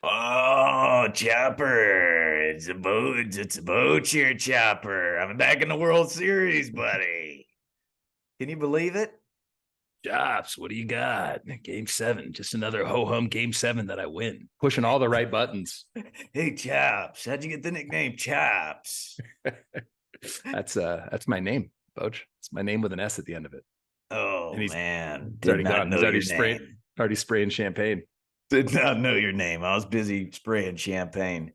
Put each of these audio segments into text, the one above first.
Oh, Chopper. It's a boat here, Chopper. I'm back in the World Series, buddy. Can you believe it? Jobs, what do you got? Game seven, just another ho hum game seven that I win. Pushing all the right buttons. Hey, Chops. How'd you get the nickname Chops? That's my name, Boach. It's my name with an S at the end of it. And Oh, he's man. it's Did already not gone. know your name. Already spraying champagne. Did not know your name. I was busy spraying champagne.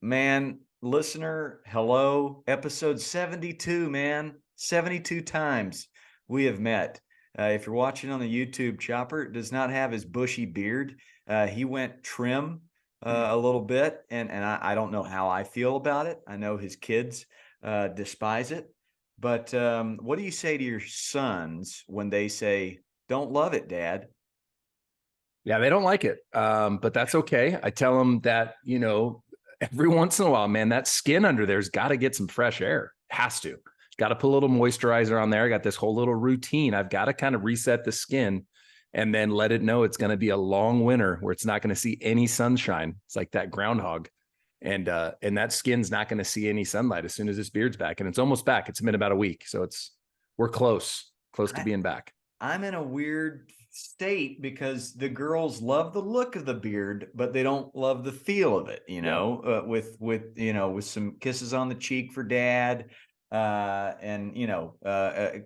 Man, listener, hello. Episode 72, man. 72 times we have met. If you're watching on the YouTube, Chopper does not have his bushy beard. He went trim a little bit, and I don't know how I feel about it. I know his kids despise it. But what do you say to your sons when they say, "Don't love it, Dad"? Yeah, they don't like it. But that's okay. I tell them that, every once in a while, man, that skin under there's got to get some fresh air. Has to. Got to put a little moisturizer on there. I got this whole little routine. I've got to kind of reset the skin and then let it know it's going to be a long winter where it's not going to see any sunshine. It's like that groundhog. And that skin's not going to see any sunlight as soon as this beard's back. And it's almost back. It's been about a week. So we're close to I, being back. I'm in a weird state because the girls love the look of the beard, but they don't love the feel of it. Yep. With some kisses on the cheek for Dad, and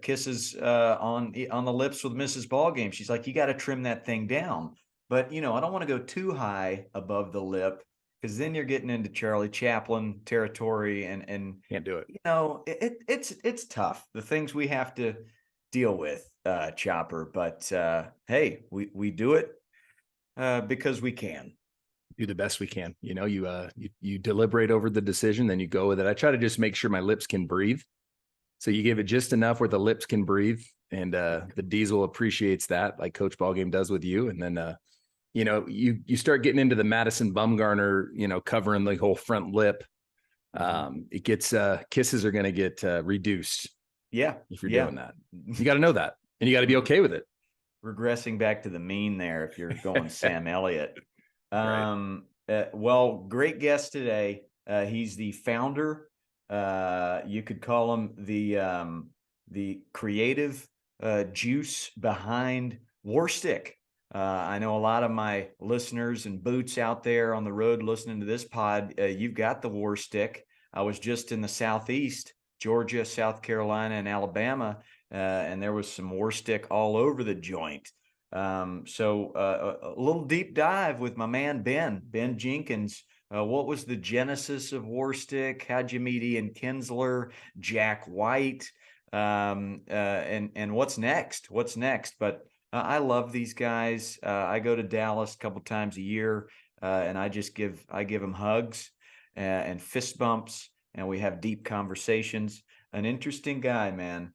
kisses on the lips with Mrs. Ballgame. She's like, you got to trim that thing down, but I don't want to go too high above the lip because then you're getting into Charlie Chaplin territory, and Can't do it. it's tough, the things we have to deal with, Chopper. But hey, we do it because we can. Do the best we can. You deliberate over the decision, then you go with it. I try to just make sure my lips can breathe. So you give it just enough where the lips can breathe, and the diesel appreciates that, like Coach Ballgame does with you. And then you start getting into the Madison Bumgarner, covering the whole front lip. It gets kisses are going to get reduced. Yeah, if you're yeah. doing that, you got to know that, and you got to be okay with it. Regressing back to the mean there, if you're going Sam Elliott. Right. Well, great guest today. He's the founder. You could call him the creative juice behind WARSTIC. I know a lot of my listeners and boots out there on the road listening to this pod. You've got the WARSTIC. I was just in the Southeast, Georgia, South Carolina, and Alabama, and there was some WARSTIC all over the joint. So a little deep dive with my man Ben Jenkins. What was the genesis of WARSTIC? How'd you meet Ian Kinsler, Jack White, and what's next? What's next? But I love these guys. I go to Dallas a couple times a year, and I give them hugs and fist bumps, and we have deep conversations. An interesting guy, man.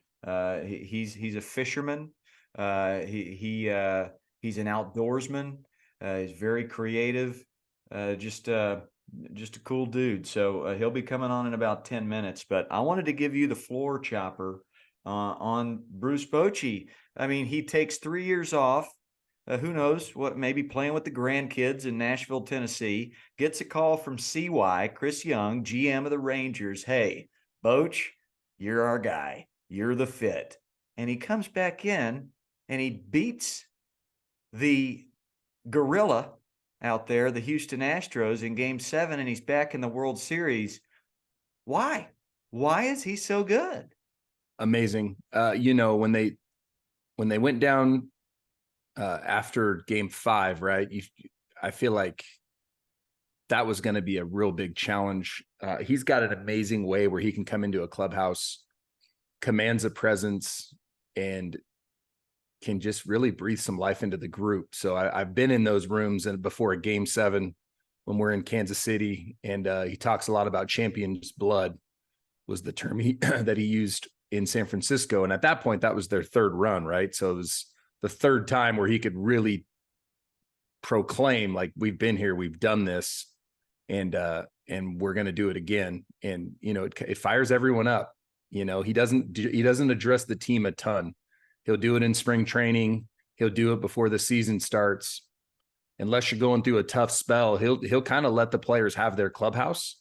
He's a fisherman. He's an outdoorsman. He's very creative. Just a cool dude. So he'll be coming on in about 10 minutes. But I wanted to give you the floor, Chopper, on Bruce Bochy. I mean, he takes 3 years off. Who knows what? Maybe playing with the grandkids in Nashville, Tennessee. Gets a call from CY Chris Young, GM of the Rangers. Hey, Boch, you're our guy. You're the fit. And he comes back in and he beats the gorilla out there, the Houston Astros, in Game 7, and he's back in the World Series. Why? Why is he so good? Amazing. When they went down after Game 5, right? I feel like that was going to be a real big challenge. He's got an amazing way where he can come into a clubhouse, commands a presence, and can just really breathe some life into the group. So I've been in those rooms and before a Game 7 when we're in Kansas City, and he talks a lot about champion's blood was the term that he used in San Francisco. And at that point, that was their third run, right? So it was the third time where he could really proclaim, like, we've been here, we've done this, and we're going to do it again. And, it fires everyone up. He doesn't address the team a ton. He'll do it in spring training. He'll do it before the season starts. unless you're going through a tough spell, he'll kind of let the players have their clubhouse,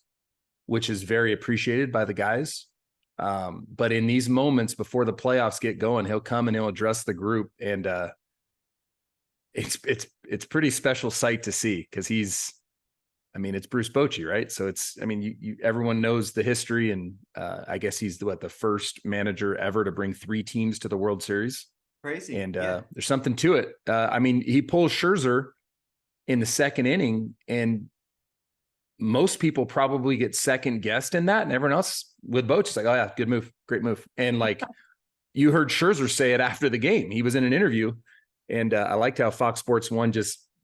which is very appreciated by the guys. But in these moments before the playoffs get going, he'll come and he'll address the group, and it's pretty special sight to see, because it's Bruce Bochy, right? So everyone knows the history, and I guess he's the first manager ever to bring 3 teams to the World Series. Crazy. And there's something to it. He pulls Scherzer in the second inning, and most people probably get second guessed in that, and everyone else with Boch is like, oh yeah, good move, great move. And like you heard Scherzer say it after the game. He was in an interview, and I liked how Fox Sports 1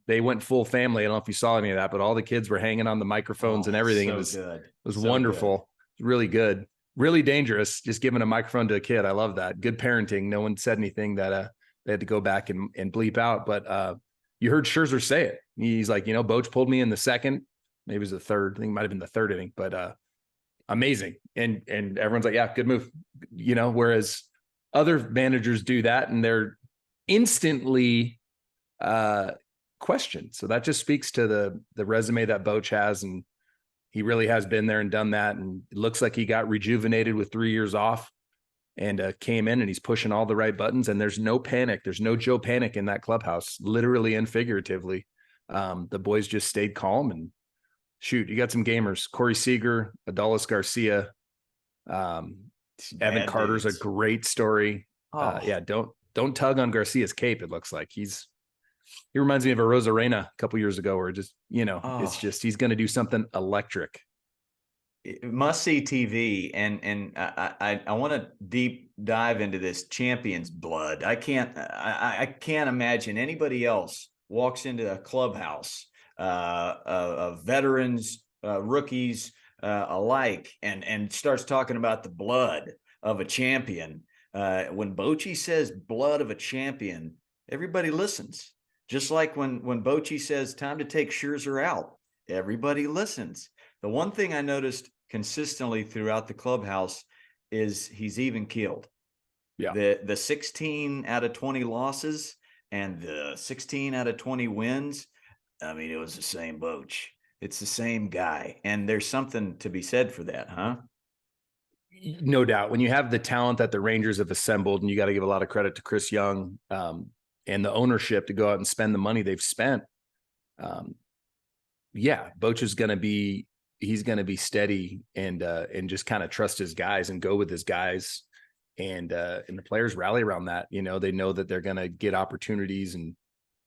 they went full family. I don't know if you saw any of that, but all the kids were hanging on the microphones and everything. So It was wonderful. Good. Really good. Really dangerous, just giving a microphone to a kid. I love that. Good parenting. No one said anything that they had to go back and bleep out. But you heard Scherzer say it. He's like, Boch pulled me in the second. Maybe it was the third. I think it might have been the third inning, but amazing. And everyone's like, yeah, good move. Whereas other managers do that and they're instantly questioned. So that just speaks to the resume that Boch has, and he really has been there and done that. And it looks like he got rejuvenated with 3 years off and came in, and he's pushing all the right buttons, and there's no panic. There's no Joe Panic in that clubhouse, literally and figuratively. The boys just stayed calm, and shoot, you got some gamers. Corey Seager, Adolis Garcia, Evan Carter's a great story. Yeah, don't tug on Garcia's cape. It looks like he reminds me of a Rosarena a couple years ago, where it's just he's going to do something electric. Must see TV, and I want to deep dive into this champion's blood. I can't imagine anybody else walks into a clubhouse of veterans, rookies alike, and starts talking about the blood of a champion. When Bochy says blood of a champion, everybody listens. Just like when Bochy says time to take Scherzer out, everybody listens. The one thing I noticed consistently throughout the clubhouse is he's even keeled. Yeah. The 16 out of 20 losses and the 16 out of 20 wins, it was the same Boch. It's the same guy. And there's something to be said for that, huh? No doubt. When you have the talent that the Rangers have assembled, and you got to give a lot of credit to Chris Young and the ownership to go out and spend the money they've spent. Boch is going to be steady and just kind of trust his guys and go with his guys. And the players rally around that. They know that they're going to get opportunities, and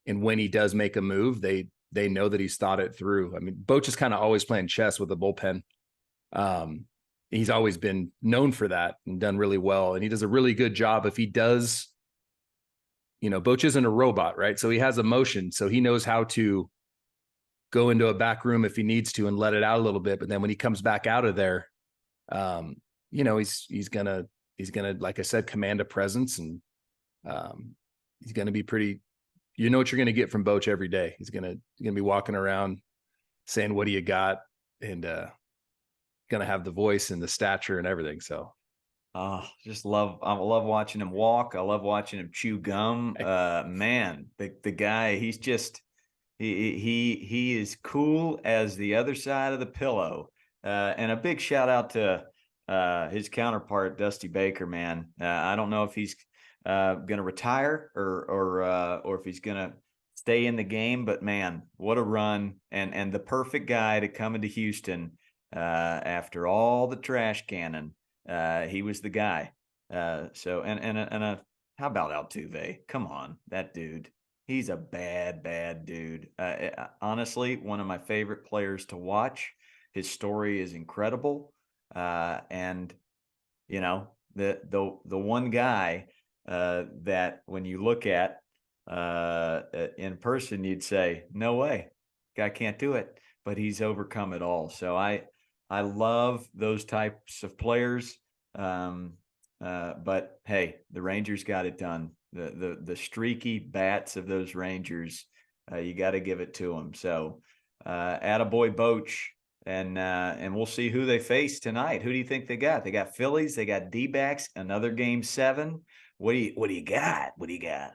when he does make a move, they know that he's thought it through. Boch is kind of always playing chess with a bullpen. He's always been known for that and done really well. And he does a really good job. If he does, Boch isn't a robot, right? So he has emotion. So he knows how to go into a back room if he needs to and let it out a little bit. But then when he comes back out of there, he's gonna, like I said, command a presence, and he's gonna be pretty. You know what you're gonna get from Boch every day. He's gonna be walking around saying, "What do you got?" and gonna have the voice and the stature and everything. So. I love watching him walk. I love watching him chew gum. Man, the guy, he's just, he is cool as the other side of the pillow. And a big shout out to his counterpart, Dusty Baker, man. I don't know if he's going to retire or if he's going to stay in the game, but man, what a run, and the perfect guy to come into Houston after all the trash cannon. He was the guy. So how about Altuve? Come on, that dude. He's a bad dude. Honestly, one of my favorite players to watch. His story is incredible. And the one guy that when you look at in person, you'd say, no way, guy can't do it, but he's overcome it all. So I love those types of players. But hey, the Rangers got it done. The streaky bats of those Rangers, you got to give it to them. So, attaboy Boch, and we'll see who they face tonight. Who do you think they got? They got Phillies, they got D-backs, another game 7. What do you got? What do you got?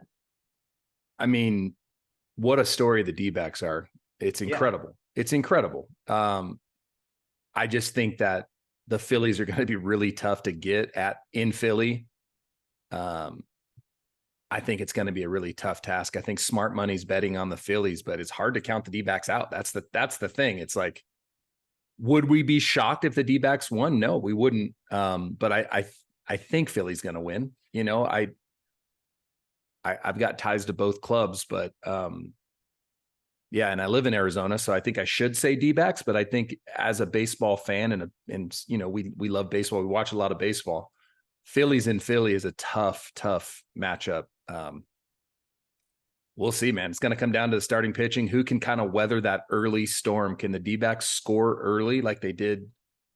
what a story the D-backs are. It's Yeah. incredible. It's incredible. I just think that the Phillies are going to be really tough to get at in Philly. I think it's going to be a really tough task. I think smart money's betting on the Phillies, but it's hard to count the D-backs out. That's the thing. It's like, would we be shocked if the D-backs won? No, we wouldn't. But I think Philly's going to win. You know, I've got ties to both clubs, but yeah, and I live in Arizona, so I think I should say D-backs. But I think as a baseball fan and you know, we love baseball. We watch a lot of baseball. Phillies in Philly is a tough matchup. We'll see, man. It's going to come down to the starting pitching. Who can kind of weather that early storm? Can the D-backs score early like they did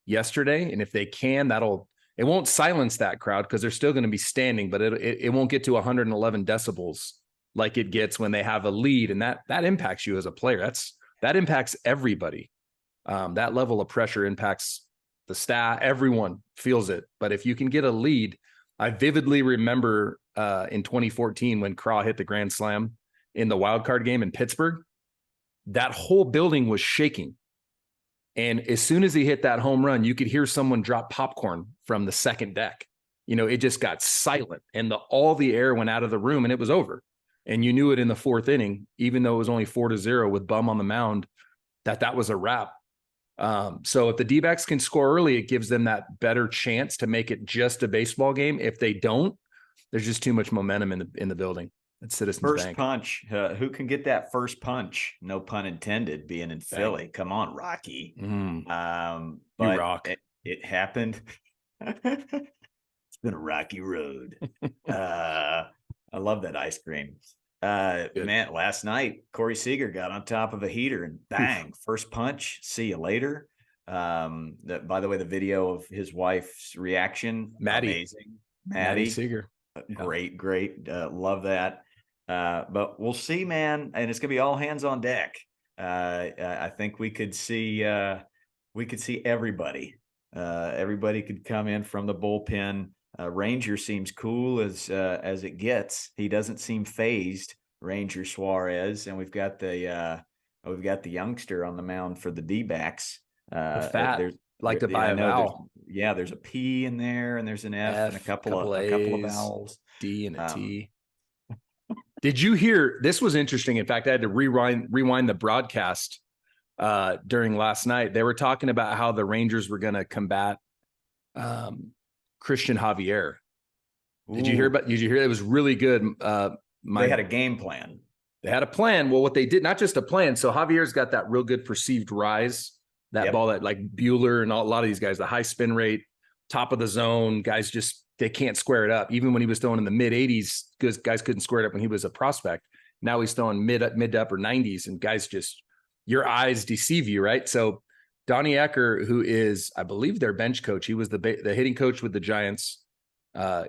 yesterday? And if they can, it won't silence that crowd because they're still going to be standing, but it won't get to 111 decibels like it gets when they have a lead. And that impacts you as a player. That impacts everybody. That level of pressure impacts the staff. Everyone feels it. But if you can get a lead, I vividly remember in 2014 when Craw hit the grand slam in the wild card game in Pittsburgh, that whole building was shaking. And as soon as he hit that home run, you could hear someone drop popcorn from the second deck. You know, it just got silent and all the air went out of the room and it was over. And you knew it in the fourth inning, even though it was only 4-0 with Bum on the mound, that was a wrap. So if the D-backs can score early, it gives them that better chance to make it just a baseball game. If they don't, there's just too much momentum in the building at Citizens First Bank. punch. Who can get that first punch? No pun intended. Being in Philly, come on, Rocky. But you rock. It happened. It's been a rocky road. I love that ice cream. Man, last night Corey Seager got on top of a heater and bang, first punch. See you later. By the way, the video of his wife's reaction, Maddie. amazing. Maddie Seager. Great. Love that. But we'll see, man. And it's gonna be all hands on deck. I think we could see everybody. Everybody could come in from the bullpen. Ranger seems cool as it gets. He doesn't seem phased, Ranger Suarez, and we've got the youngster on the mound for the D-backs. The fat, like to buy a vowel. There's a P in there, and there's an F and a couple of vowels, D and a T. Did you hear? This was interesting. In fact, I had to rewind the broadcast during last night. They were talking about how the Rangers were going to combat Christian Javier. Did you hear? It was really good. They had a game plan. They had a plan. Well, what they did, not just a plan. So Javier's got that real good perceived rise, that ball that like Bueller and a lot of these guys, the high spin rate, top of the zone, guys they can't square it up. Even when he was throwing in the mid 80s, because guys couldn't square it up when he was a prospect. Now he's throwing mid to upper 90s, and guys your eyes deceive you, right? So Donnie Ecker, who is, I believe, their bench coach, he was the hitting coach with the Giants.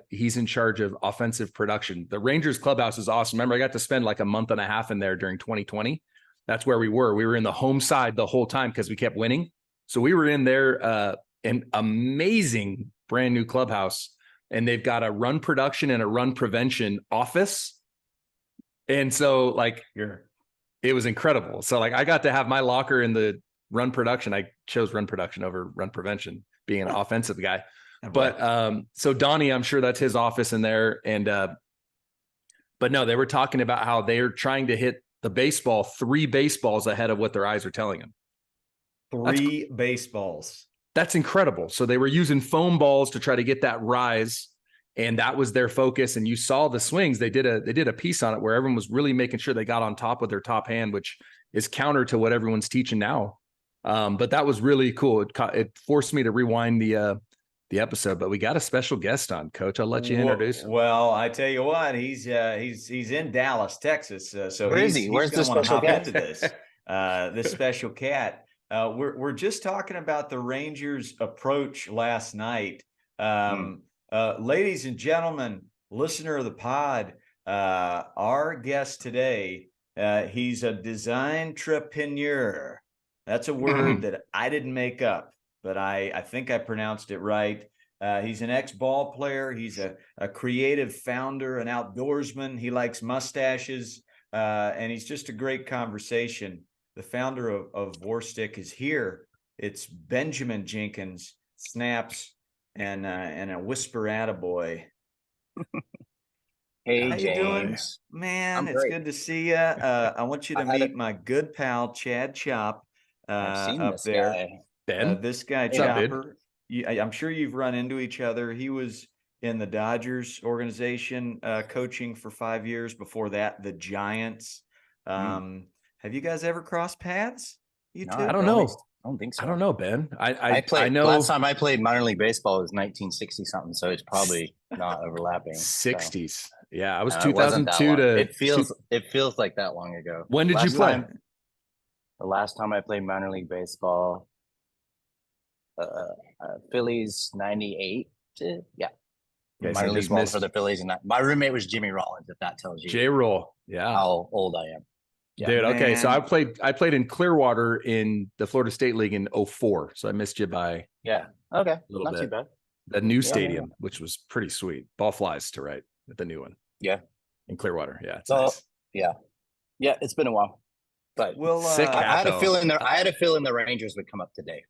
He's in charge of offensive production. The Rangers clubhouse is awesome. Remember, I got to spend like a month and a half in there during 2020. That's where we were. We were in the home side the whole time because we kept winning. So we were in there, an amazing brand new clubhouse. And they've got a run production and a run prevention office. And so it was incredible. So I got to have my locker in the run production. I chose run production over run prevention, being an offensive guy. But so Donnie, I'm sure that's his office in there. And but no, they were talking about how they're trying to hit the baseball 3 baseballs ahead of what their eyes are telling them. 3 baseballs. That's incredible. So they were using foam balls to try to get that rise, and that was their focus. And you saw the swings. They did a piece on it where everyone was really making sure they got on top with their top hand, which is counter to what everyone's teaching now. But that was really cool. It forced me to rewind the episode. But we got a special guest on, Coach. I'll let you introduce him. Well, I tell you what, he's in Dallas, Texas. So where is he? Where's the special cat? Into this? This special cat. We're just talking about the Rangers' approach last night. Ladies and gentlemen, listener of the pod, our guest today, he's a design-trepreneur. That's a word that I didn't make up, but I think I pronounced it right. He's an ex-ball player. He's a creative founder, an outdoorsman. He likes mustaches. and he's just a great conversation. The founder of WARSTIC is here. It's Benjamin Jenkins, snaps, and a whisper attaboy. Hey, How you doing, James. man? I'm It's great. good to see you. I want you to I had a, meet my good pal Chad Chop I've seen up this there. guy. Ben, This guy what's up, dude? Chopper. I'm sure you've run into each other. He was in the Dodgers organization, coaching for 5 years. Before that, the Giants. Have you guys ever crossed paths? You No, two? I don't know. I don't think so. I don't know, Ben. I I played know last time I played minor league baseball was 1960 something, so it's probably not overlapping. So 60s. Yeah, I was it wasn't that 2002 long. to It feels like that long ago. When did you play? The last time I played minor league baseball, Phillies 98. Yeah. Okay, so Minor league just baseball missed for the Phillies, and my roommate was Jimmy Rollins. If that tells you J-Roll. Yeah. how old I am. Yeah. Dude, okay. So Man. I played in Clearwater in the Florida State League in 04. So I missed you by Yeah. Okay. a little Not bit. too bad. The new Yeah. stadium, which was pretty sweet. Ball flies to right at the new one. Yeah. In Clearwater. Yeah. It's So nice. yeah. Yeah, it's been a while. But Well, Sick I hat, had a though. feeling I had a feeling the Rangers would come up today.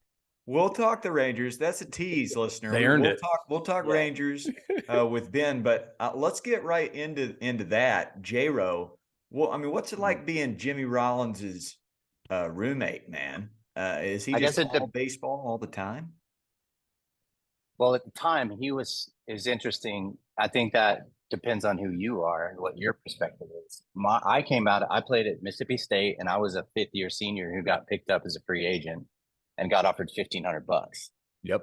we'll talk the Rangers. That's a tease, listener. They earned it. We'll talk Yeah. Rangers with Ben, but let's get right into that. J-Ro. Well, I mean, what's it like being Jimmy Rollins's roommate, man? Is he I just guess all baseball all the time? Well, at the time is interesting. I think that depends on who you are and what your perspective is. I played at Mississippi State, and I was a 5th-year senior who got picked up as a free agent and got offered $1,500. Yep.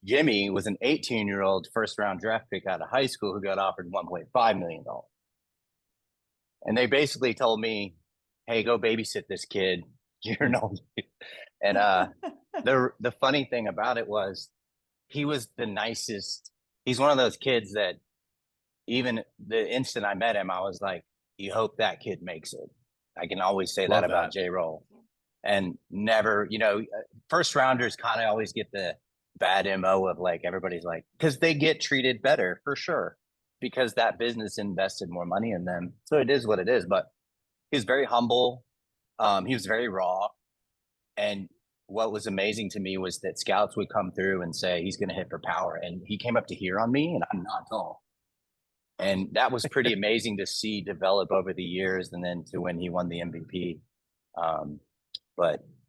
Jimmy was an 18-year-old first-round draft pick out of high school who got offered $1.5 million. And they basically told me, "Hey, go babysit this kid. You're no." And the funny thing about it was, he was the nicest. He's one of those kids that even the instant I met him, I was like, "You hope that kid makes it." I can always say Love that about that. J-Roll. And never, first rounders kind of always get the bad MO of like, everybody's like, because they get treated better for sure, because that business invested more money in them. So it is what it is. But he's very humble. He was very raw. And what was amazing to me was that scouts would come through and say, he's going to hit for power. And he came up to here on me, and I'm not tall. And that was pretty amazing to see develop over the years, and then to when he won the MVP.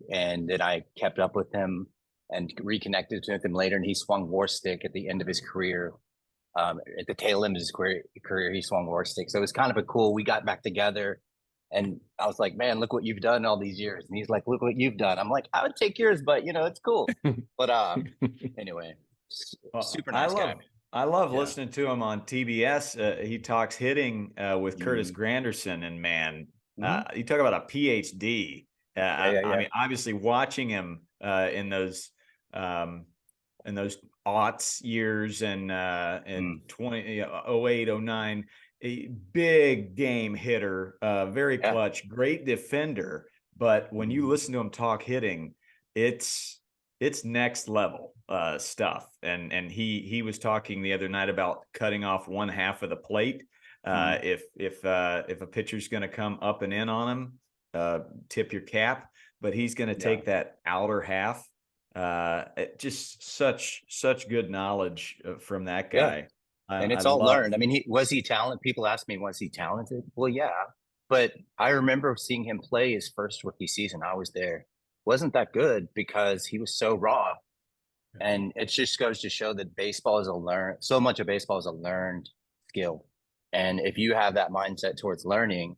And then I kept up with him and reconnected with him later, and he swung WARSTIC at the end of his career. At the tail end of his career, he swung WARSTIC. So it was kind of we got back together, and I was like, "Man, look what you've done all these years." And he's like, "Look what you've done." I'm like, "I would take yours, but it's cool." But anyway, super nice guy. I love listening to him on TBS. He talks hitting with Curtis Mm-hmm. Mm-hmm. and man, you talk about a PhD. I mean, obviously watching him in those aughts years and 08, 09, a big game hitter, very clutch, great defender. But when you listen to him talk hitting, it's next level stuff. And he was talking the other night about cutting off one half of the plate. If a pitcher's going to come up and in on him, tip your cap, but he's going to take that outer half. Just such good knowledge from that guy. And it's all learned. I mean, was he talented? People ask me, was he talented? Well, yeah. But I remember seeing him play his first rookie season. I was there. Wasn't that good because he was so raw. And it just goes to show that so much of baseball is a learned skill. And if you have that mindset towards learning,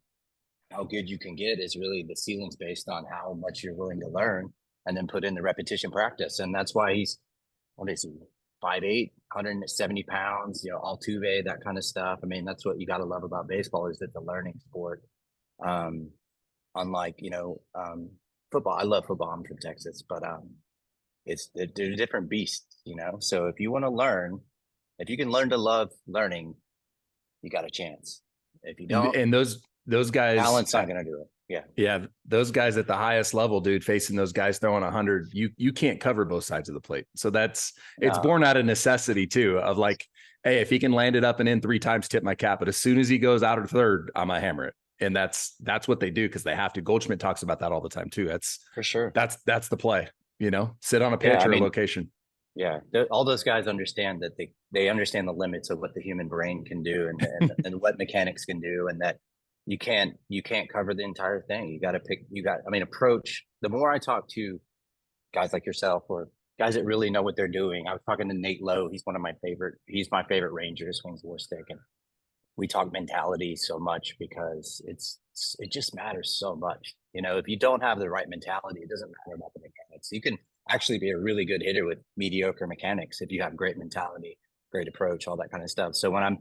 how good you can get is really the ceiling's based on how much you're willing to learn and then put in the repetition practice. And that's why he's, 5'8", 170 pounds, Altuve, that kind of stuff. I mean, that's what you got to love about baseball, is it's a learning sport. Unlike, football. I love football. I'm from Texas, but they're different beasts, So if you want to learn, if you can learn to love learning, you got a chance. If you don't, and those guys, talent's not going to do it. Yeah. Those guys at the highest level, dude, facing those guys throwing 100, you can't cover both sides of the plate. So it's born out of necessity too, of like, hey, if he can land it up and in 3 times, tip my cap. But as soon as he goes out of third, I'm gonna hammer it. And that's what they do because they have to. Goldschmidt talks about that all the time too. For sure. That's the play, sit on a pitch or a location. Yeah. All those guys understand that they understand the limits of what the human brain can do and what mechanics can do. And that you can't cover the entire thing. You got to approach. The more I talk to guys like yourself or guys that really know what they're doing. I was talking to Nate Lowe. He's my favorite ranger who swings WARSTIC. And we talk mentality so much because it just matters so much. If you don't have the right mentality, it doesn't matter about the mechanics. You can actually be a really good hitter with mediocre mechanics if you have great mentality, great approach, all that kind of stuff. So when I'm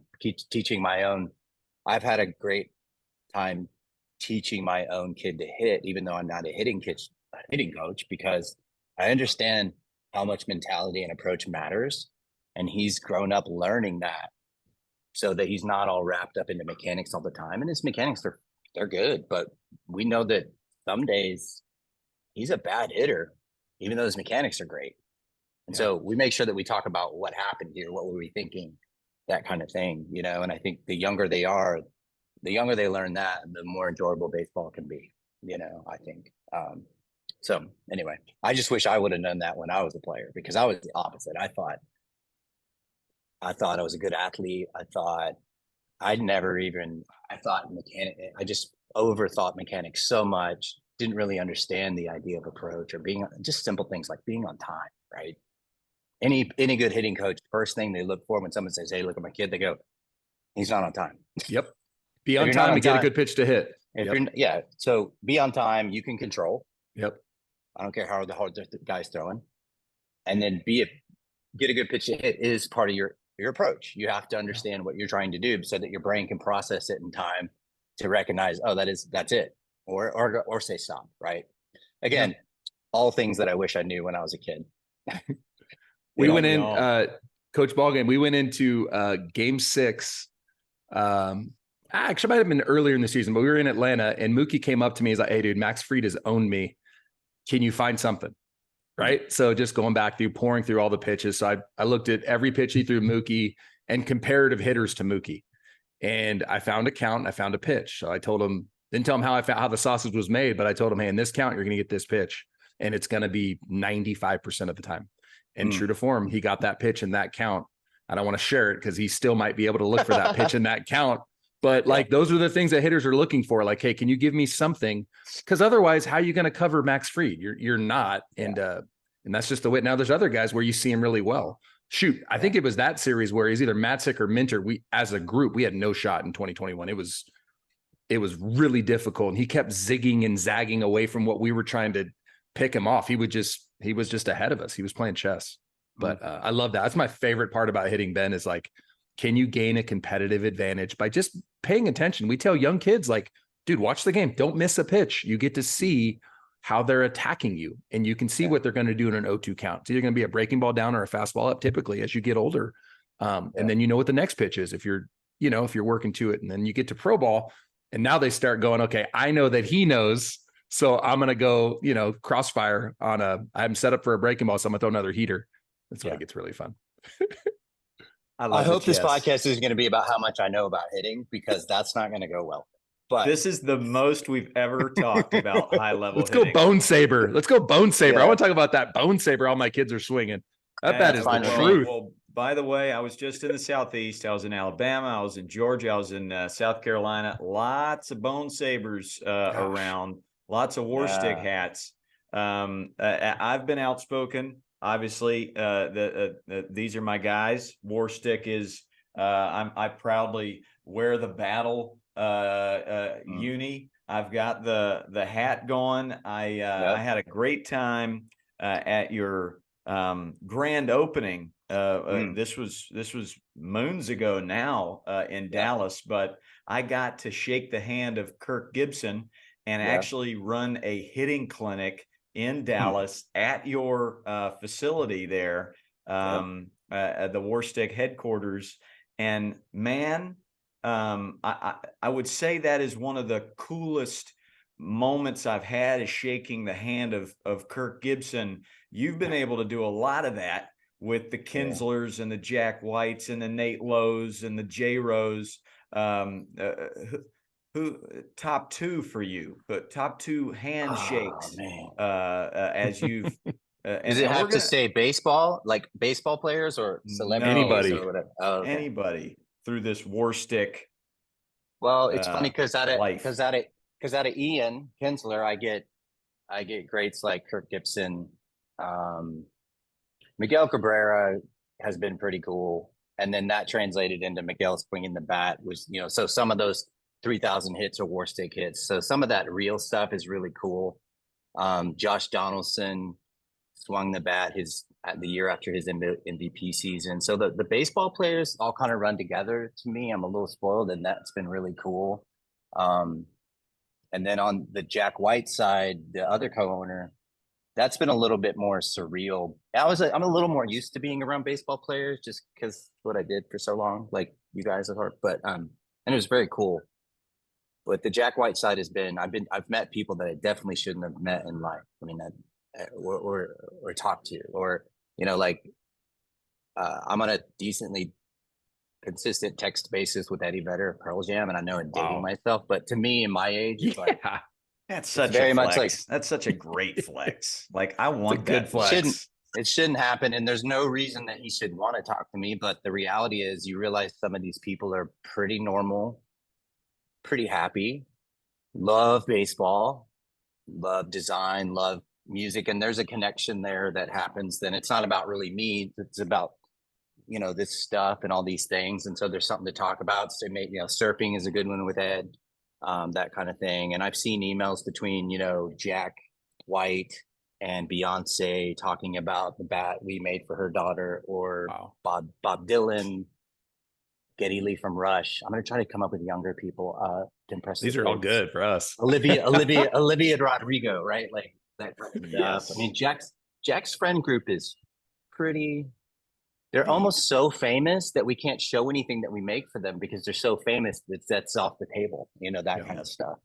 teaching my own, I've had a great time teaching my own kid to hit, even though I'm not a hitting coach, because I understand how much mentality and approach matters. And he's grown up learning that so that he's not all wrapped up into mechanics all the time. And his mechanics, they're good, but we know that some days he's a bad hitter, even though his mechanics are great. And so we make sure that we talk about what happened here, what were we thinking, that kind of thing, and I think the younger they are, the younger they learn that, the more enjoyable baseball can be, I think. So anyway, I just wish I would have known that when I was a player, because I was the opposite. I thought I was a good athlete. I thought I just overthought mechanics so much, didn't really understand the idea of approach or being just simple things like being on time, right? Any good hitting coach, first thing they look for when someone says, "Hey, look at my kid," they go, "He's not on time." Yep. Be on time and get a good pitch to hit. So be on time. You can control. Yep. I don't care how the guy's throwing, and then get a good pitch to hit is part of your approach. You have to understand what you're trying to do so that your brain can process it in time to recognize, oh, that's it, or say stop. Right. Again, all things that I wish I knew when I was a kid. We went in, Coach Ballgame. We went into Game 6. Actually, might have been earlier in the season, but we were in Atlanta, and Mookie came up to me. He's like, "Hey, dude, Max Fried has owned me. Can you find something?" Right. So just going back pouring through all the pitches. So I looked at every pitch he threw Mookie and comparative hitters to Mookie. And I found a count and I found a pitch. So I told him, didn't tell him how the sausage was made, but I told him, hey, in this count, you're going to get this pitch. And it's going to be 95% of the time. And true to form, he got that pitch in that count. I don't want to share it because he still might be able to look for that pitch in that count. But those are the things that hitters are looking for. Like, hey, can you give me something? Because otherwise, how are you going to cover Max Fried? You're not. And that's just the way. Now there's other guys where you see him really well. Shoot, I think it was that series where he's either Matzik or Minter. We, as a group, we had no shot in 2021. It was really difficult. And he kept zigging and zagging away from what we were trying to pick him off. He was just ahead of us. He was playing chess. But I love that. That's my favorite part about hitting, Ben, is like, can you gain a competitive advantage by just paying attention? We tell young kids, like, dude, watch the game. Don't miss a pitch. You get to see how they're attacking you, and you can see what they're going to do in an 0-2 count. It's either going to be a breaking ball down or a fastball up, typically, as you get older. And then you know what the next pitch is if you're working to it. And then you get to pro ball, and now they start going, okay, I know that he knows, so I'm going to go, crossfire I'm set up for a breaking ball, so I'm going to throw another heater. That's why it gets really fun. I hope this podcast is going to be about how much I know about hitting, because that's not going to go well. But this is the most we've ever talked about high level. Let's go bone saber. Let's go bone saber. I want to talk about that bone saber all my kids are swinging. That is the truth. Well, by the way, I was just in the Southeast. I was in Alabama. I was in Georgia. I was in South Carolina. Lots of bone sabers around. Lots of WARSTIC hats. I've been outspoken. Obviously, these are my guys. WARSTIC is. I proudly wear the battle uni. I've got the hat going. I had a great time at your grand opening. This was moons ago now in Dallas, but I got to shake the hand of Kirk Gibson and actually run a hitting clinic in Dallas at your facility there, at the WARSTIC headquarters. And man, I would say that is one of the coolest moments I've had, is shaking the hand of Kirk Gibson. You've been able to do a lot of that with the Kinslers and the Jack Whites and the Nate Lowe's and the J Rose. who top two for you, but top two handshakes, man. as you've, Does it have to say baseball, like baseball players or celebrities Anybody. or whatever? Oh, okay. Anybody through this WARSTIC. Well, it's funny because out life. of Ian Kinsler, I get greats like Kirk Gibson. Miguel Cabrera has been pretty cool. And then that translated into Miguel swinging the bat was, so some of those 3,000 hits are WARSTIC hits. So some of that real stuff is really cool. Josh Donaldson swung the bat the year after his MVP season. So the baseball players all kind of run together to me. I'm a little spoiled, and that's been really cool. And then on the Jack White side, the other co-owner, that's been a little bit more surreal. I'm a little more used to being around baseball players just because what I did for so long, like you guys have heard. But and it was very cool. But the Jack White side has been I've met people that I definitely shouldn't have met in life. I mean, or talked to, or I'm on a decently consistent text basis with Eddie Vedder of Pearl Jam, and I know I'm dating myself, but to me, in my age, it's like, that's such very a flex. much like That's such a great flex. Like I want a good that flex. It shouldn't happen, and there's no reason that he should want to talk to me. But the reality is, you realize some of these people are pretty normal, pretty happy, love baseball, love design, love music, and there's a connection there that happens. Then it's not about really me; it's about this stuff and all these things, and so there's something to talk about. So maybe surfing is a good one with Ed. That kind of thing. And I've seen emails between, Jack White and Beyonce talking about the bat we made for her daughter, or Bob Dylan, Geddy Lee from Rush. I'm going to try to come up with younger people to impress. These are all good for us. Olivia Rodrigo, right? Like that kind of stuff. I mean, Jack's friend group is pretty. They're almost so famous that we can't show anything that we make for them because they're so famous that that's off the table, that kind of stuff.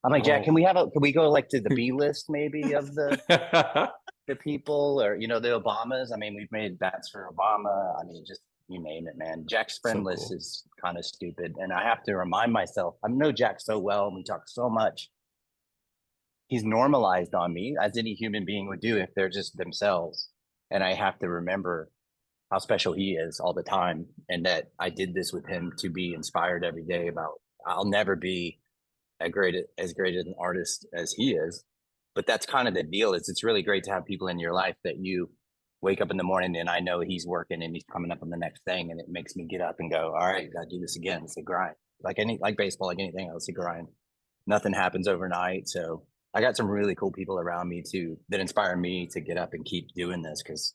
I'm like, Jack, can we go like to the B list maybe of the people, or, the Obamas? I mean, we've made bats for Obama. I mean, just you name it, man. Jack's friend list is kind of stupid. And I have to remind myself, I know Jack so well and we talk so much. He's normalized on me, as any human being would do if they're just themselves. And I have to remember how special he is all the time, and that I did this with him to be inspired every day about I'll never be as great an artist as he is. But that's kind of the deal. It's really great to have people in your life that you wake up in the morning and I know he's working and he's coming up on the next thing, and it makes me get up and go, all right, gotta do this again. It's a grind. Like baseball, like anything else, a grind. Nothing happens overnight. So I got some really cool people around me that inspire me to get up and keep doing this, because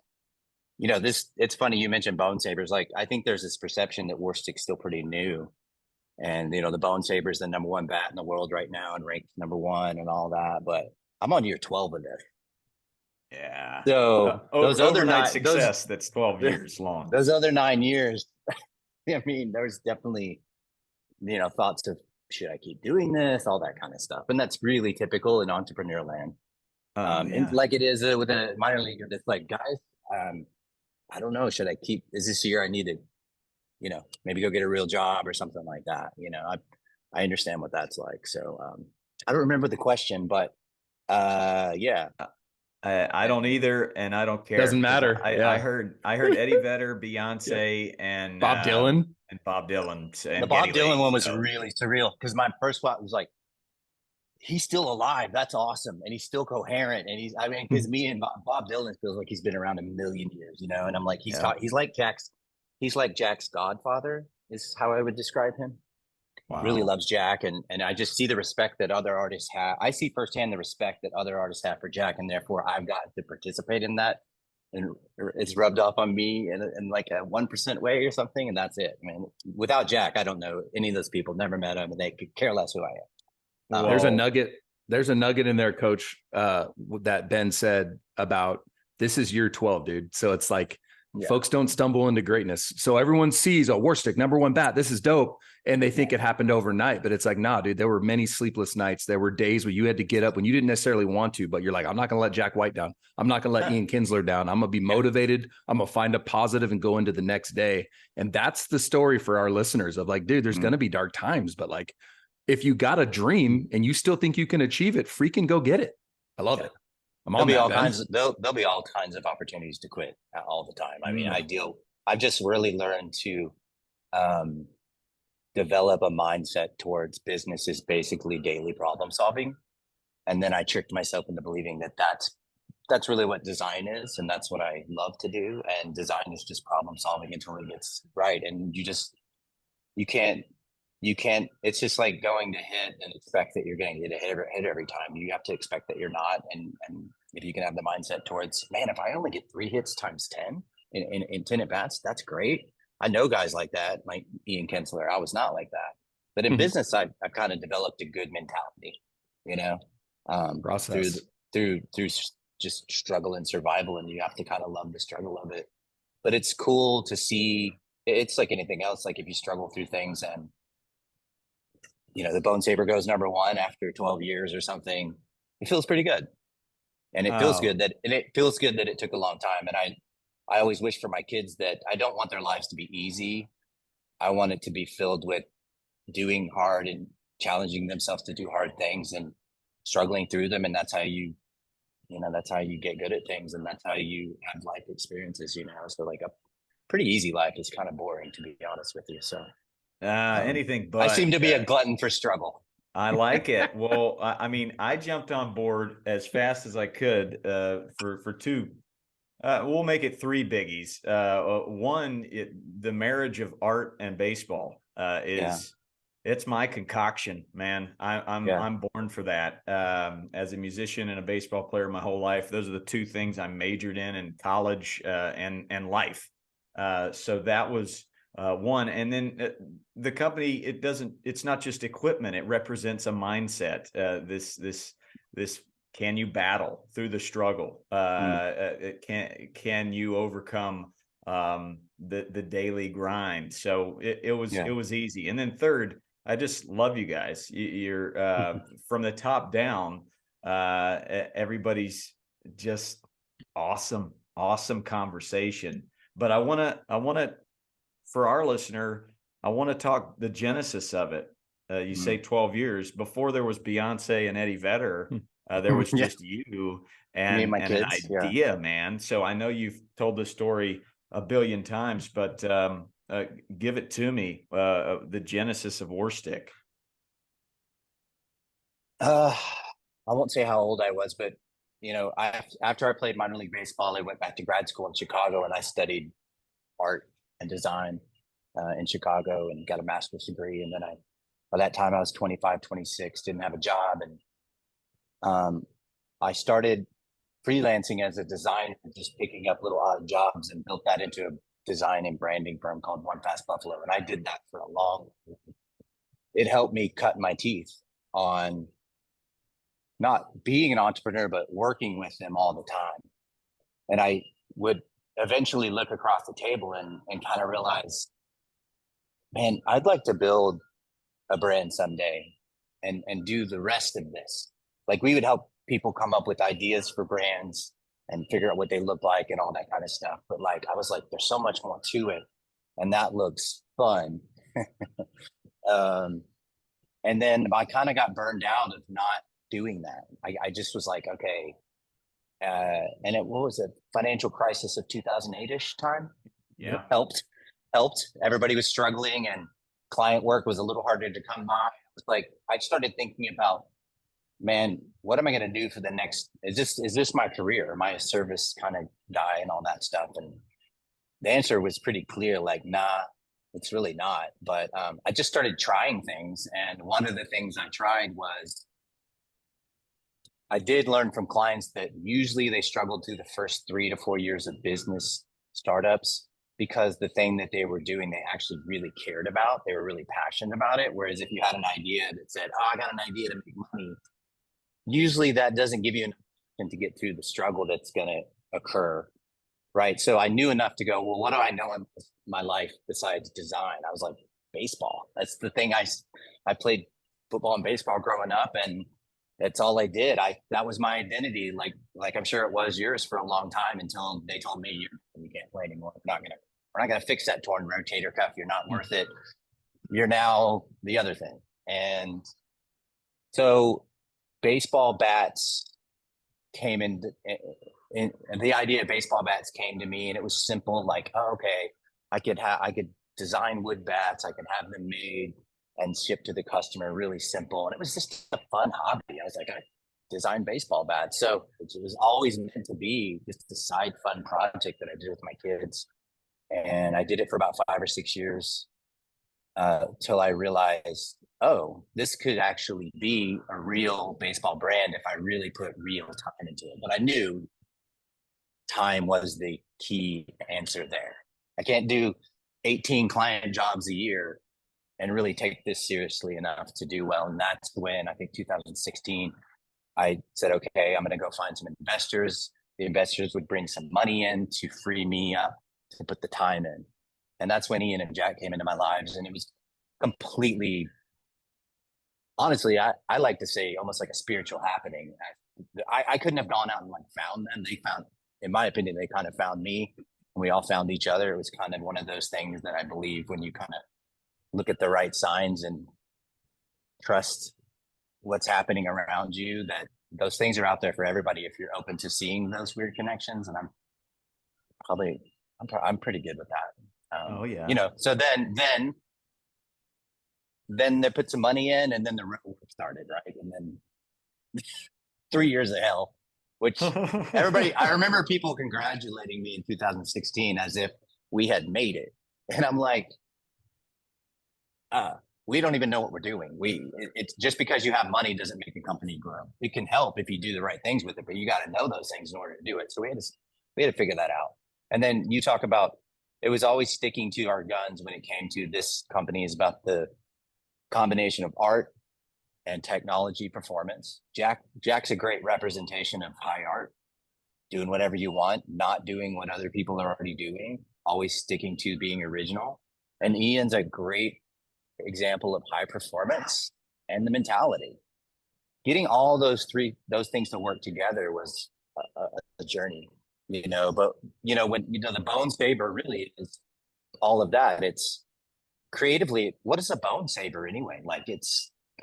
it's funny you mentioned Bone Sabers. Like, I think there's this perception that WARSTIC's still pretty new, and the Bone Sabers, the number one bat in the world right now and ranked number one and all that. But I'm on year 12 of this. Yeah. So those other overnight success that's 12 years long. Those other 9 years, I mean, there's definitely thoughts of, should I keep doing this, all that kind of stuff, and that's really typical in entrepreneur land. And like it is with a minor leaguer, that's like, guys, I don't know. Should I keep? Is this year I need to, maybe go get a real job or something like that? I understand what that's like. So I don't remember the question, but yeah. I don't either, and I don't care. Doesn't matter. I heard Eddie Vedder, Beyonce, and Bob Dylan. And Bob Dylan. And the Bob Geddy Dylan Lee, one was really surreal, because my first thought was like, he's still alive. That's awesome. And he's still coherent. And because me and Bob Dylan feels like he's been around a million years, and I'm like, he's like Jack's godfather is how I would describe him. Wow. Really loves Jack. And I just see the respect that other artists have. I see firsthand the respect that other artists have for Jack. And therefore I've got to participate in that. And it's rubbed off on me in like a 1% way or something. And that's it. I mean, without Jack, I don't know any of those people, never met him, and they could care less who I am. There's a nugget in there, Coach, that Ben said about, this is year 12, dude. So it's like, folks don't stumble into greatness. So everyone sees a WARSTIC number one bat, this is dope, and they think it happened overnight. But it's like, nah, dude, there were many sleepless nights. There were days where you had to get up when you didn't necessarily want to, but you're like, I'm not going to let Jack White down. I'm not going to let Ian Kinsler down. I'm going to be motivated. I'm going to find a positive and go into the next day. And that's the story for our listeners of like, dude, there's going to be dark times, but like, if you got a dream and you still think you can achieve it, freaking go get it. I love it. I'm on that, Ben. There'll be all kinds of opportunities to quit all the time. I mean, I've just really learned to develop a mindset towards business is basically daily problem solving. And then I tricked myself into believing that that's really what design is. And that's what I love to do. And design is just problem solving until it gets right. And you can't, it's just like going to hit and expect that you're going to get a hit every time. You have to expect that you're not. And if you can have the mindset towards, man, if I only get 3 hits times 10 in 10 at bats, that's great. I know guys like that, like Ian Kinsler. I was not like that. But in business, I've kind of developed a good mentality, you know, Process. through just struggle and survival. And you have to kind of love the struggle of it. But it's cool to see. It's like anything else. Like if you struggle through things and, you know, the Bone Saber goes #1 after 12 years or something, it feels pretty good. And it feels good that it took a long time. And I always wish for my kids that I don't want their lives to be easy. I want it to be filled with doing hard and challenging themselves to do hard things and struggling through them. And that's how that's how you get good at things. And that's how you have life experiences, you know. So like a pretty easy life is kind of boring, to be honest with you. So anything but. I seem to be a glutton for struggle. I like it. Well, I mean, I jumped on board as fast as I could for 2. We'll make it 3 biggies. One, the marriage of art and baseball it's my concoction, man. I'm born for that. As a musician and a baseball player my whole life, those are the 2 things I majored in college and life. So that was one. And then the company, it's not just equipment. It represents a mindset. This can you battle through the struggle? Can you overcome the daily grind? So it was easy. And then third, I just love you guys. You're from the top down. Everybody's just awesome conversation. But I want to, for our listener, I want to talk the genesis of it. You say 12 years before there was Beyonce and Eddie Vedder. There was just you and my an kids, idea, man. So I know you've told this story a billion times, but give it to me, the genesis of WARSTIC. I won't say how old I was, but, you know, after I played minor league baseball, I went back to grad school in Chicago and I studied art and design in Chicago and got a master's degree. And then by that time I was 25, 26, didn't have a job. And I started freelancing as a designer, just picking up little odd jobs and built that into a design and branding firm called One Fast Buffalo. And I did that for a long time. It helped me cut my teeth on not being an entrepreneur, but working with them all the time. And I would eventually look across the table and kind of realize, man, I'd like to build a brand someday and do the rest of this. Like we would help people come up with ideas for brands and figure out what they look like and all that kind of stuff. But like, I was like, there's so much more to it. And that looks fun. And then I kind of got burned out of not doing that. I just was like, okay. And what was it? Financial crisis of 2008-ish time. Yeah. Helped. Everybody was struggling and client work was a little harder to come by. It was like, I started thinking about, man, what am I going to do for the next, is this my career? Am I a service kind of guy and all that stuff? And the answer was pretty clear, like, nah, it's really not. But I just started trying things. And one of the things I tried was, I did learn from clients that usually they struggled through the first 3 to 4 years of business startups because the thing that they were doing, they actually really cared about. They were really passionate about it. Whereas if you had an idea that said, oh, I got an idea to make money, usually that doesn't give you enough to get through the struggle that's going to occur. Right. So I knew enough to go, well, what do I know in my life besides design? I was like, baseball. That's the thing. I played football and baseball growing up, and that's all I did. That was my identity. Like I'm sure it was yours for a long time until they told me you can't play anymore. We're not gonna fix that torn rotator cuff. You're not worth it. You're now the other thing. And so baseball bats came in, and the idea of baseball bats came to me, and it was simple. Like, oh, okay, I could design wood bats. I could have them made and shipped to the customer, really simple. And it was just a fun hobby. I was like, I designed baseball bats. So it was always meant to be just a side fun project that I did with my kids. And I did it for about 5 or 6 years till I realized, oh, this could actually be a real baseball brand if I really put real time into it. But I knew time was the key answer there. I can't do 18 client jobs a year and really take this seriously enough to do well. And that's when, I think 2016, I said, okay, I'm going to go find some investors. The investors would bring some money in to free me up to put the time in. And that's when Ian and Jack came into my lives. And it was completely, honestly, I like to say almost like a spiritual happening. I couldn't have gone out and like found them. They found, in my opinion, they kind of found me, and we all found each other. It was kind of one of those things that I believe when you kind of look at the right signs and trust what's happening around you, that those things are out there for everybody if you're open to seeing those weird connections. And I'm pretty good with that. Oh yeah. You know, so then they put some money in, and then the real work started, right? And then 3 years of hell, which everybody, I remember people congratulating me in 2016 as if we had made it. And I'm like, we don't even know what we're doing. It's just because you have money doesn't make a company grow. It can help if you do the right things with it, but you got to know those things in order to do it. So we had to figure that out. And then you talk about, it was always sticking to our guns when it came to this company is about the combination of art and technology performance. Jack's a great representation of high art, doing whatever you want, not doing what other people are already doing, always sticking to being original. And Ian's a great example of high performance and the mentality. Getting all those things to work together was a journey, you know. But you know, when you know the bone saber really is all of that. It's creatively, what is a bone saber anyway? Like,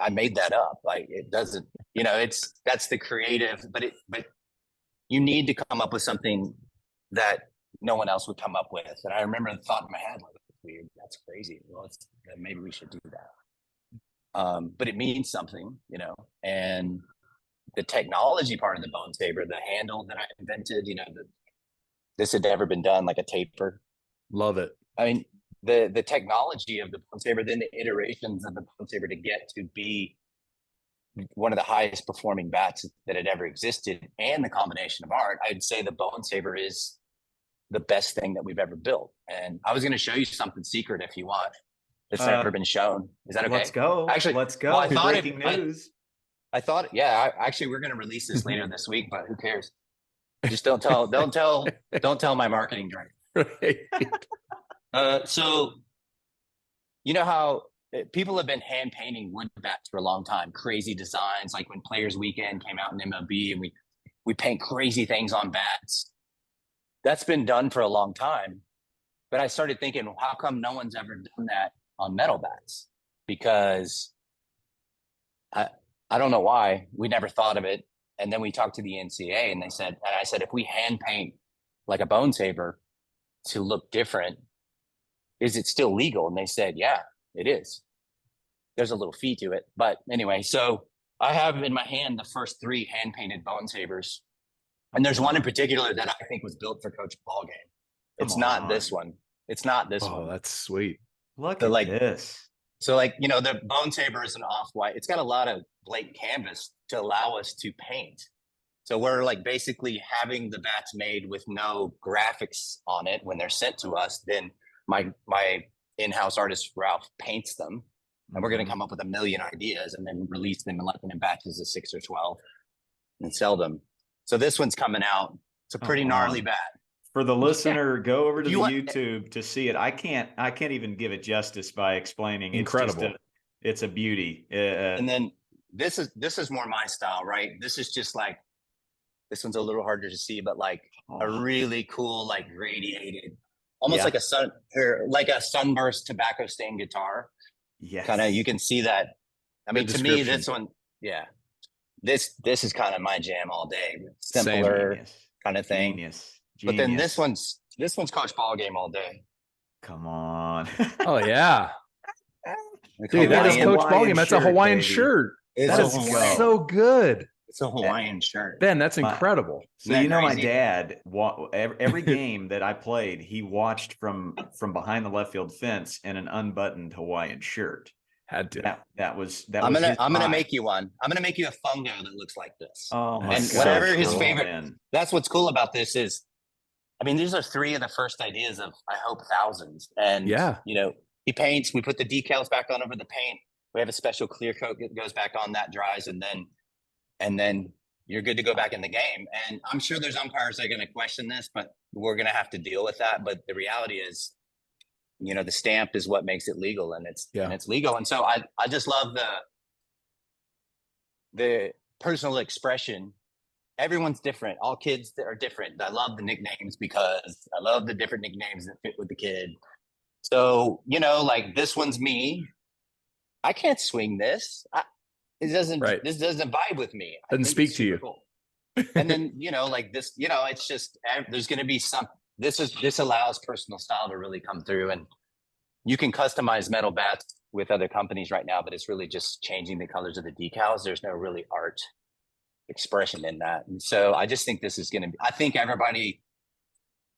I made that up. Like, it doesn't, you know, that's the creative, but you need to come up with something that no one else would come up with. And I remember the thought in my head, like, that's weird, that's crazy. Well, maybe we should do that. But it means something, you know. And the technology part of the bone saber, the handle that I invented, you know, this had never been done, like a taper. Love it. I mean, the technology of the bone saber, then the iterations of the bone saber to get to be one of the highest performing bats that had ever existed, and the combination of art, I'd say the bone saber is the best thing that we've ever built. And I was going to show you something secret if you want. It's never been shown. Is that okay? Let's go. Actually, let's go. well, I thought breaking news. I thought, yeah, actually, we're going to release this later this week, but who cares? Just don't tell my marketing director. Right. So, you know how people have been hand painting wood bats for a long time, crazy designs, like when Players Weekend came out in MLB, and we paint crazy things on bats. That's been done for a long time. But I started thinking, well, how come no one's ever done that on metal bats? Because I don't know why we never thought of it. And then we talked to the NCAA, and I said, if we hand paint like a bone saber to look different, is it still legal? And they said, yeah, it is. There's a little fee to it. But anyway, so I have in my hand the first 3 hand painted bone sabers. And there's one in particular that I think was built for Coach Ball Game. It's not this one. It's not this one. Oh, that's sweet. Look So, at this. So, like, you know, the bone saber is an off-white. It's got a lot of blank canvas to allow us to paint. So we're like basically having the bats made with no graphics on it when they're sent to us. Then my in-house artist Ralph paints them, and we're going to come up with a million ideas and then release them in batches of 6 or 12 and sell them. So this one's coming out. It's a pretty gnarly bat. For the listener, go over to the want- YouTube to see it. I can't even give it justice by explaining. Incredible. It's a beauty. And then this is more my style, right? This is just like, this one's a little harder to see, but like a really cool, like radiated, almost like a sunburst tobacco stained guitar. Yeah. Kind of, you can see that I mean, Good to me, description. this one, yeah, this is kind of my jam all day. Same. Simpler Genius. kind of thing. Genius. But then this Genius. one's coach ball game all day. Come on. Oh yeah, The dude, that is Hawaiian- Coach Ballgame. That's a shirt, Hawaiian baby. shirt. It's That a is Hawaiian. so good, It's a Hawaiian shirt. Ben. That's incredible. So Isn't you that know, my crazy? dad, every game that I played, he watched from behind the left field fence in an unbuttoned Hawaiian shirt. Had to. That was I'm his gonna vibe. make you one. I'm gonna make you a fungo that looks like this. Oh my And God. whatever his cool, favorite- man. That's what's cool about this is, I mean, these are 3 of the first ideas of, I hope, thousands. And, Yeah. you know, he paints, we put the decals back on over the paint. We have a special clear coat that goes back on, that dries, and then you're good to go back in the game. And I'm sure there's umpires that are going to question this, but we're going to have to deal with that. But the reality is, you know, the stamp is what makes it legal, and it's legal. And so I just love the personal expression. Everyone's different. All kids are different. I love the nicknames because I love the different nicknames that fit with the kid. So, you know, like this one's me. I can't swing this. This doesn't vibe with me. Doesn't speak to you. Cool. And then, you know, like this, you know, it's just, there's going to be this allows personal style to really come through, and you can customize metal bats with other companies right now, but it's really just changing the colors of the decals. There's no really art expression in that. And so I just think this is going to be, I think everybody,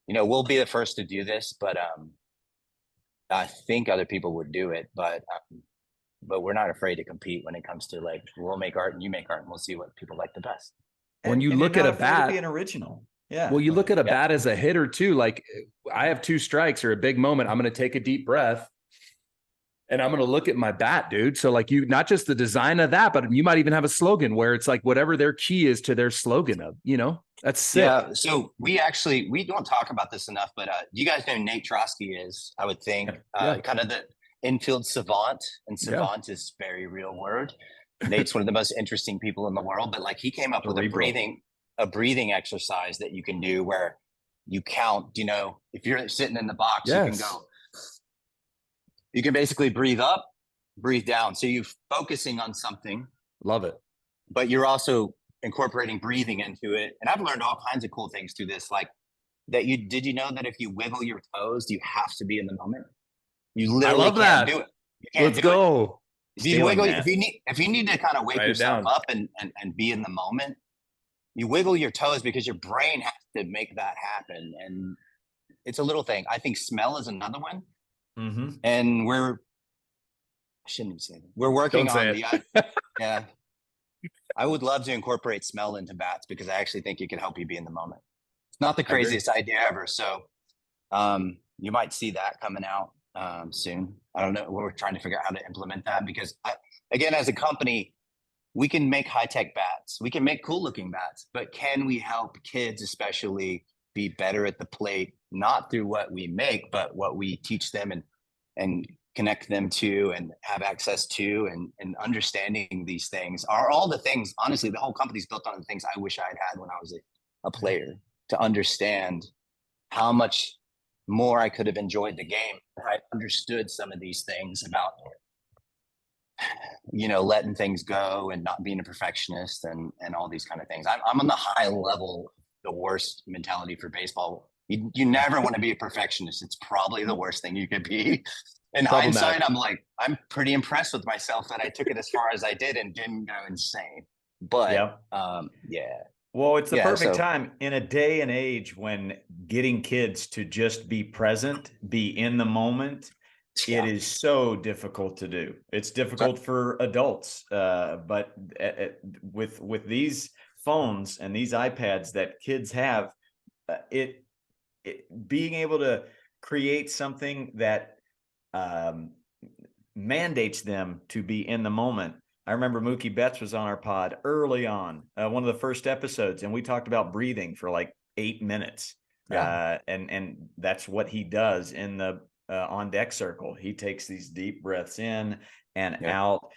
you know, we'll be the first to do this, but I think other people would do it, but we're not afraid to compete when it comes to, like, we'll make art and you make art, and we'll see what people like the best. When you And look you're at not a afraid to bat, be an original. Yeah. well, you look at a Yeah. bat as a hitter too. Like, I have 2 strikes or a big moment, I'm going to take a deep breath and I'm going to look at my bat, dude. So like, you, not just the design of that, but you might even have a slogan where it's like whatever their key is to their slogan of, you know, that's sick. Yeah. So we don't talk about this enough, but you guys know who Nate Trotsky is, I would think. Yeah. Kind of the infield savant, and savant is a very real word. Nate's one of the most interesting people in the world, but like, he came up with a breathing exercise that you can do where you count, you know, if you're sitting in the box, you can basically breathe up, breathe down. So you're focusing on something. Love it. But you're also incorporating breathing into it. And I've learned all kinds of cool things through this. Like did you know that if you wiggle your toes, you have to be in the moment? You literally can't do it. You can't Let's go. If you need to kind of wake yourself up and be in the moment, you wiggle your toes because your brain has to make that happen. And it's a little thing. I think smell is another one. Mm-hmm. And I shouldn't even say that. We're working on yeah. I would love to incorporate smell into bats because I actually think it can help you be in the moment. It's not the craziest idea ever. So you might see that coming out soon. I don't know. We're trying to figure out how to implement that because again, as a company, we can make high-tech bats. We can make cool-looking bats, but can we help kids especially be better at the plate, not through what we make, but what we teach them and connect them to and have access to and understanding these things are all the things. Honestly, the whole company's built on the things I wish I had when I was a player, to understand how much more I could have enjoyed the game if I understood some of these things about, you know, letting things go and not being a perfectionist and all these kind of things. I'm on the high level, the worst mentality for baseball. You never want to be a perfectionist. It's probably the worst thing you could be. In hindsight, I'm pretty impressed with myself that I took it as far as I did and didn't go insane. But yeah. Well, it's the perfect time in a day and age when getting kids to just be present, be in the moment. It is so difficult to do. It's difficult for adults, but with these phones and these iPads that kids have, it being able to create something that mandates them to be in the moment. I remember Mookie Betts was on our pod early on, one of the first episodes, and we talked about breathing for like 8 minutes. And that's what he does in the on deck circle. He takes these deep breaths in and out.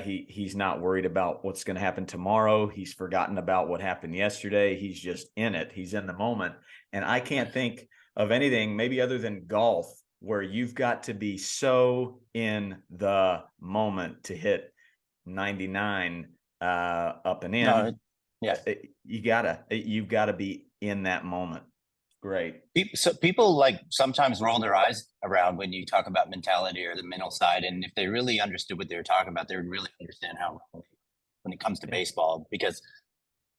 He's not worried about what's going to happen tomorrow. He's forgotten about what happened yesterday. He's just in it. He's in the moment. And I can't think of anything maybe other than golf where you've got to be so in the moment to hit 99 up and in. No, yeah. You've got to be in that moment. Great. So people like sometimes roll their eyes around when you talk about mentality or the mental side. And if they really understood what they were talking about, they would really understand how when it comes to baseball, because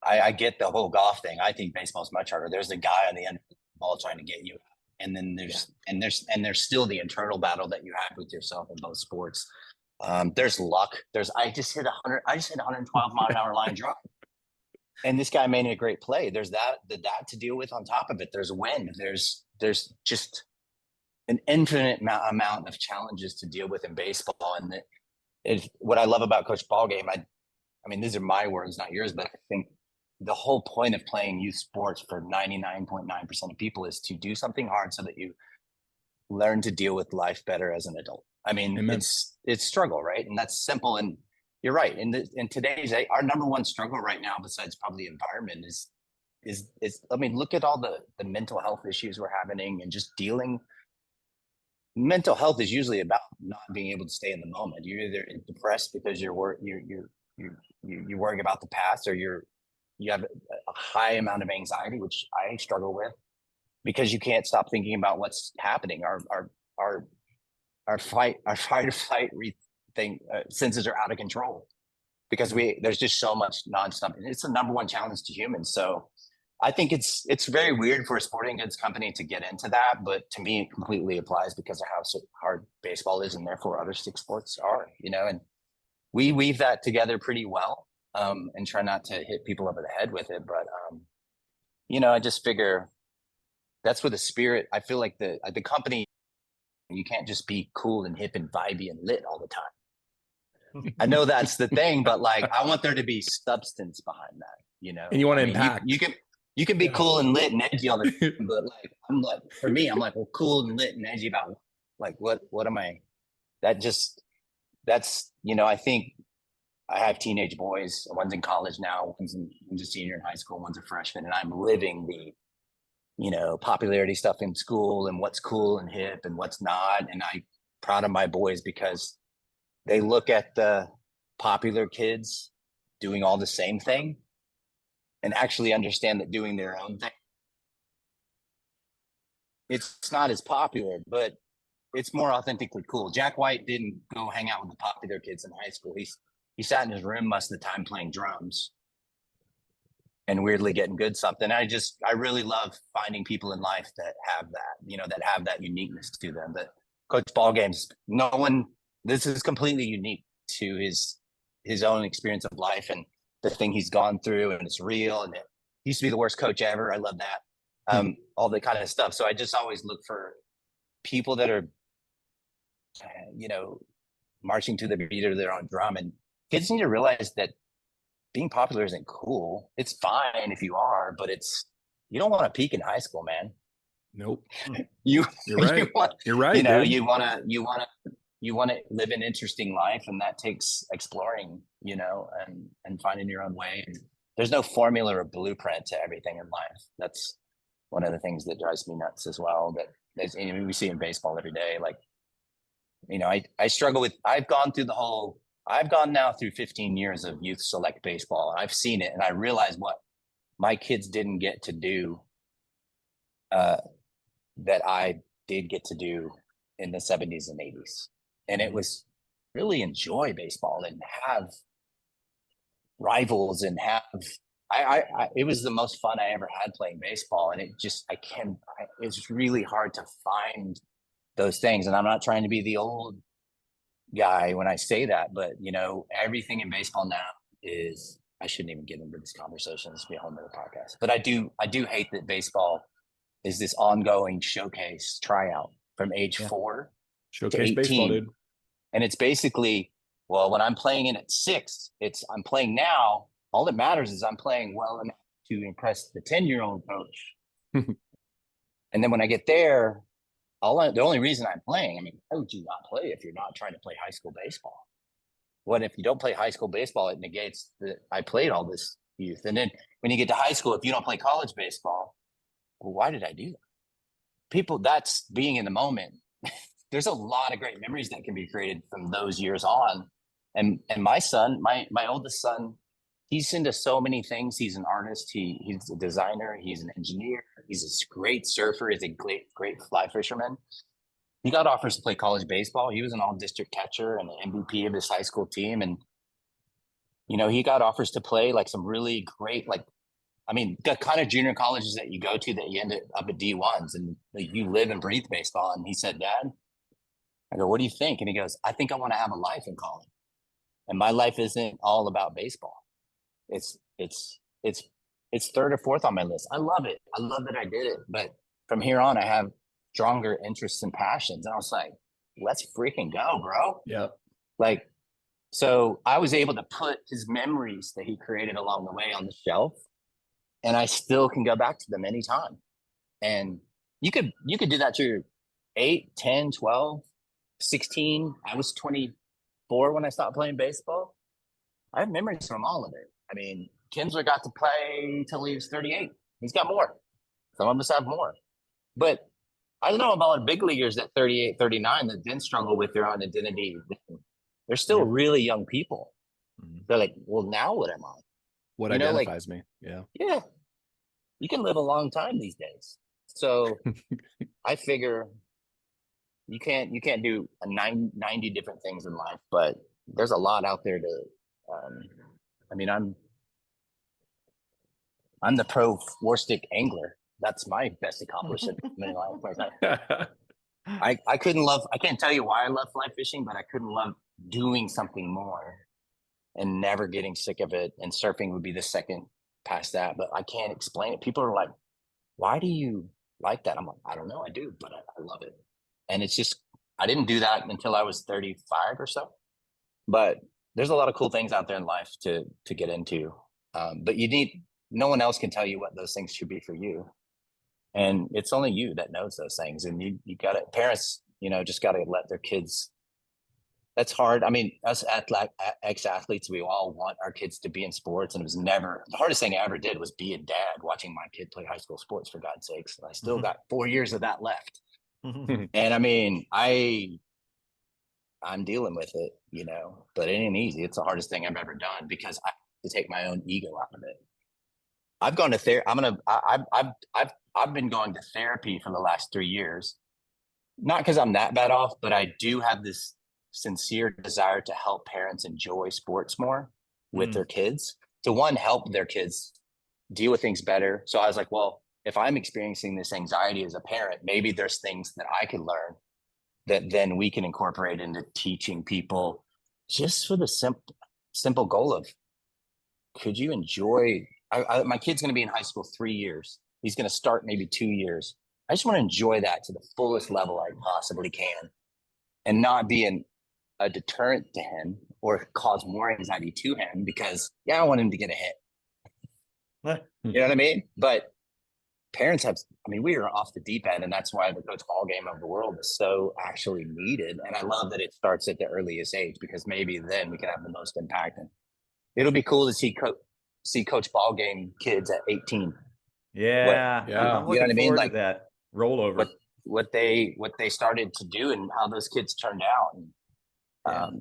I get the whole golf thing. I think baseball is much harder. There's a guy on the end of the ball trying to get you. And then there's still the internal battle that you have with yourself in both sports. There's luck. I just hit 112-mile-an-hour line drive. And this guy made a great play. There's that to deal with on top of it. There's wind. There's just an infinite amount of challenges to deal with in baseball. And what I love about Coach Ballgame, I mean, these are my words, not yours, but I think the whole point of playing youth sports for 99.9% of people is to do something hard so that you learn to deal with life better as an adult. I mean, Amen. it's struggle, right? And that's simple. And you're right. In today's, our number one struggle right now, besides probably environment, is I mean, look at all the mental health issues we're having and just dealing. Mental health is usually about not being able to stay in the moment. You're either depressed because you're worrying about the past, or you have a high amount of anxiety, which I struggle with, because you can't stop thinking about what's happening. Our fight or flight thing senses are out of control because there's just so much nonstop. It's the number one challenge to humans. So I think it's very weird for a sporting goods company to get into that, but to me it completely applies because of how hard baseball is, and therefore other stick sports are, and we weave that together pretty well, and try not to hit people over the head with it. But I just figure that's where the spirit, I feel like the company, you can't just be cool and hip and vibey and lit all the time. I know that's the thing, but like, I want there to be substance behind that, And you want to impact. You can be cool and lit and edgy all the time, but like, for me, I'm like, well, cool and lit and edgy about like, what am I, that's, I think I have teenage boys. One's in college now, one's a senior in high school, one's a freshman, and I'm living the, popularity stuff in school and what's cool and hip and what's not. And I'm proud of my boys because they look at the popular kids doing all the same thing and actually understand that doing their own thing, it's not as popular, but it's more authentically cool. Jack White didn't go hang out with the popular kids in high school. He sat in his room most of the time playing drums and weirdly getting good something. I really love finding people in life that have that, that have that uniqueness to them. That Coach Ballgame's, this is completely unique to his own experience of life and the thing he's gone through, and it's real. And he used to be the worst coach ever. I love that. All the kind of stuff. So I just always look for people that are, marching to the beat of their own drum. And kids need to realize that being popular isn't cool. It's fine if you are, but you don't want to peak in high school, man. Nope. You're right. You're right. You want to live an interesting life, and that takes exploring, and finding your own way. And there's no formula or blueprint to everything in life. That's one of the things that drives me nuts as well. We see in baseball every day. Like, I struggle with. I've gone now through 15 years of youth select baseball, and I've seen it, and I realized what my kids didn't get to do, that I did get to do in the 70s and 80s. And it was really enjoy baseball and have rivals and it was the most fun I ever had playing baseball. And it's really hard to find those things. And I'm not trying to be the old guy when I say that, but everything in baseball now is, I shouldn't even get into this conversation. This will be a whole nother podcast, but I do hate that baseball is this ongoing showcase tryout from age 4 Showcase to 18. baseball, dude. And it's basically, well, when I'm playing in at 6, I'm playing now. All that matters is I'm playing well enough to impress the 10-year-old coach. And then when I get there, the only reason I'm playing, why would you not play if you're not trying to play high school baseball? What if you don't play high school baseball? It negates that I played all this youth. And then when you get to high school, if you don't play college baseball, well, why did I do that? That's being in the moment. There's a lot of great memories that can be created from those years on. And my son, my oldest son, he's into so many things. He's an artist. He's a designer. He's an engineer. He's a great surfer. He's a great fly fisherman. He got offers to play college baseball. He was an all district catcher and the MVP of his high school team. And, you know, he got offers to play like some really great, like, I mean, the kind of junior colleges that you go to that you end up at D1s and like, you live and breathe baseball. And he said, Dad, I go, what do you think? And he goes, I think I want to have a life in college. And my life isn't all about baseball. It's third or fourth on my list. I love it. I love that I did it. But from here on, I have stronger interests and passions. And I was like, let's freaking go, bro. Yeah. Like, so I was able to put his memories that he created along the way on the shelf, and I still can go back to them anytime. And you could do that to your 8, 10, 12, 16. I was 24 when I stopped playing baseball. I have memories from all of it. I mean, Kinsler got to play till he was 38. He's got more. Some of us have more. But I don't know about big leaguers at 38, 39 that didn't struggle with their own identity. They're still really young people. They're like, well, now what am I? What You know, like- identifies me? Yeah. Yeah, you can live a long time these days. So I figure you can't do 90 different things in life, but there's a lot out there to, I mean, I'm the pro WARSTIC angler. That's my best accomplishment in life. I can't tell you why I love fly fishing, but I couldn't love doing something more and never getting sick of it. And surfing would be the second past that, but I can't explain it. People are like, why do you like that? I'm like, I don't know. I do, but I love it. And it's just, I didn't do that until I was 35 or so, but there's a lot of cool things out there in life to get into. But no one else can tell you what those things should be for you. And it's only you that knows those things. And you got to, parents, you know, just got to let their kids. That's hard. I mean, us ex-athletes, we all want our kids to be in sports. And it was never, the hardest thing I ever did was be a dad watching my kid play high school sports, for God's sakes. And I still got 4 years of that left. And I mean, I'm dealing with it, you know, but it ain't easy. It's the hardest thing I've ever done because I have to take my own ego out of it. I've gone to therapy. I've been going to therapy for the last 3 years, not because I'm that bad off, but I do have this sincere desire to help parents enjoy sports more with their kids, to help their kids deal with things better. So I was like, well, if I'm experiencing this anxiety as a parent, maybe there's things that I could learn that then we can incorporate into teaching people, just for the simple goal of, could you enjoy, my kid's going to be in high school 3 years. He's going to start maybe 2 years. I just want to enjoy that to the fullest level I possibly can, and not be a deterrent to him or cause more anxiety to him, because I don't want him to get a hit. You know what I mean? But parents we are off the deep end, and that's why the coach ball game of the world is so actually needed. And I love that it starts at the earliest age, because maybe then we can have the most impact. And it'll be cool to see coach ball game kids at 18. Yeah. Yeah. I'm You know looking what I mean? forward Like, to that rollover. what they started to do and how those kids turned out. And,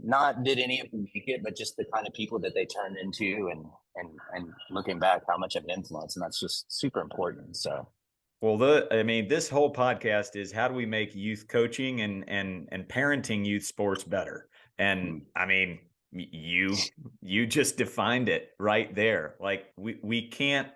not did any of them make it, but just the kind of people that they turned into, and looking back, how much of an influence. And that's just super important. So, Well, this whole podcast is how do we make youth coaching and parenting youth sports better? And I mean, you just defined it right there. Like we can't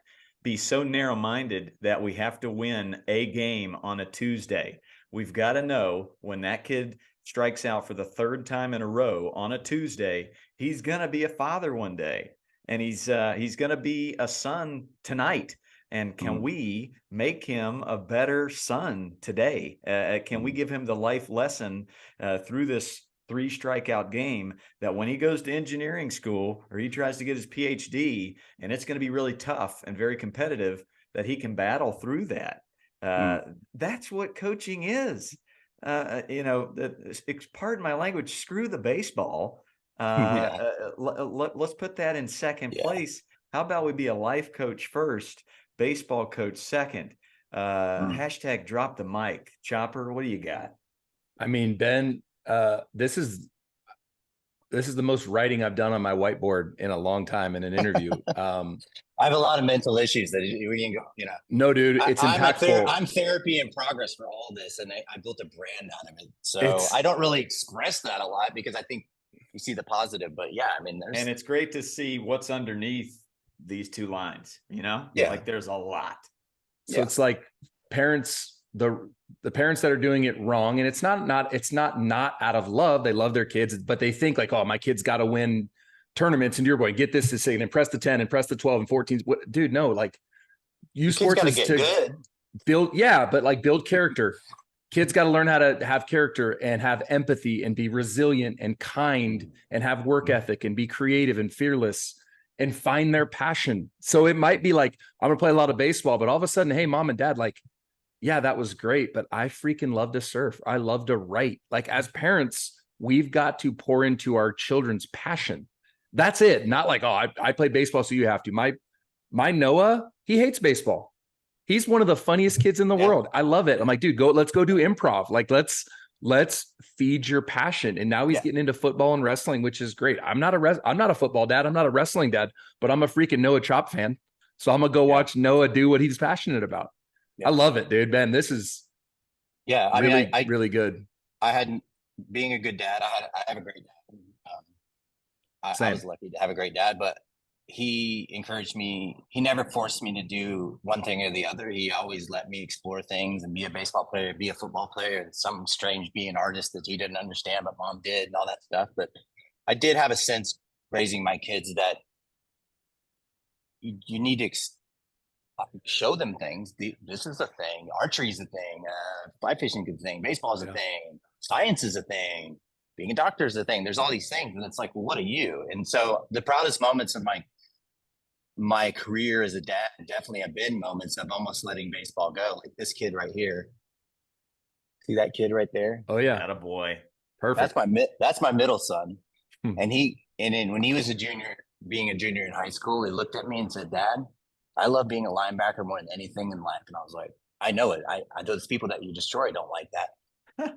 be so narrow-minded that we have to win a game on a Tuesday. We've got to know when that kid strikes out for the third time in a row on a Tuesday, he's going to be a father one day, and he's going to be a son tonight. And can we make him a better son today? Can we give him the life lesson through this 3 strikeout game, that when he goes to engineering school or he tries to get his PhD, and it's going to be really tough and very competitive, that he can battle through that? That's what coaching is. Pardon my language, screw the baseball. Let's put that in second place. How about we be a life coach first, baseball coach second? Hashtag drop the mic. Chopper, what do you got? I mean, Ben, this is, this is the most writing I've done on my whiteboard in a long time in an interview. I have a lot of mental issues that we can go, No, dude, it's impactful. I'm therapy in progress for all this, and I built a brand out of it. So I don't really express that a lot because I think you see the positive, but yeah, I mean, and it's great to see what's underneath these two lines, Yeah. like there's a lot. So it's like parents, the parents that are doing it wrong, and it's not out of love. They love their kids, but they think like, oh, my kid's got to win tournaments, and you're going get this to say and press the 10 and press the 12 and 14. What, dude? No, like you sports is to good. Build, but like build character. Kids got to learn how to have character and have empathy and be resilient and kind and have work ethic and be creative and fearless and find their passion. So it might be like, I'm gonna play a lot of baseball, but all of a sudden, hey, mom and dad, like, yeah, that was great, but I freaking love to surf. I love to write. Like as parents, we've got to pour into our children's passion. That's it. Not like, oh, I play baseball, so you have to. My Noah, he hates baseball. He's one of the funniest kids in the world. I love it. I'm like, dude, let's go do improv. Like, let's feed your passion. And now he's getting into football and wrestling, which is great. I'm not a football dad. I'm not a wrestling dad, but I'm a freaking Noah Chop fan. So I'm gonna go watch Noah do what he's passionate about. I love it, dude. Ben, this is really good. I hadn't being a good dad. I have a great dad. I was lucky to have a great dad, but he encouraged me. He never forced me to do one thing or the other. He always let me explore things and be a baseball player, be a football player, and some strange be an artist that he didn't understand, but mom did and all that stuff. But I did have a sense raising my kids that you need to show them things. This is a thing. Archery is a thing. Fly fishing is a thing. Baseball is a thing. Science is a thing. Being a doctor is a thing. There's all these things. And it's like, well, what are you? And so the proudest moments of my career as a dad definitely have been moments of almost letting baseball go. Like this kid right here. See that kid right there? Oh yeah. Attaboy. Perfect. That's my middle son. And then when he was being a junior in high school, he looked at me and said, Dad, I love being a linebacker more than anything in life. And I was like, I know it. I those people that you destroy don't like that.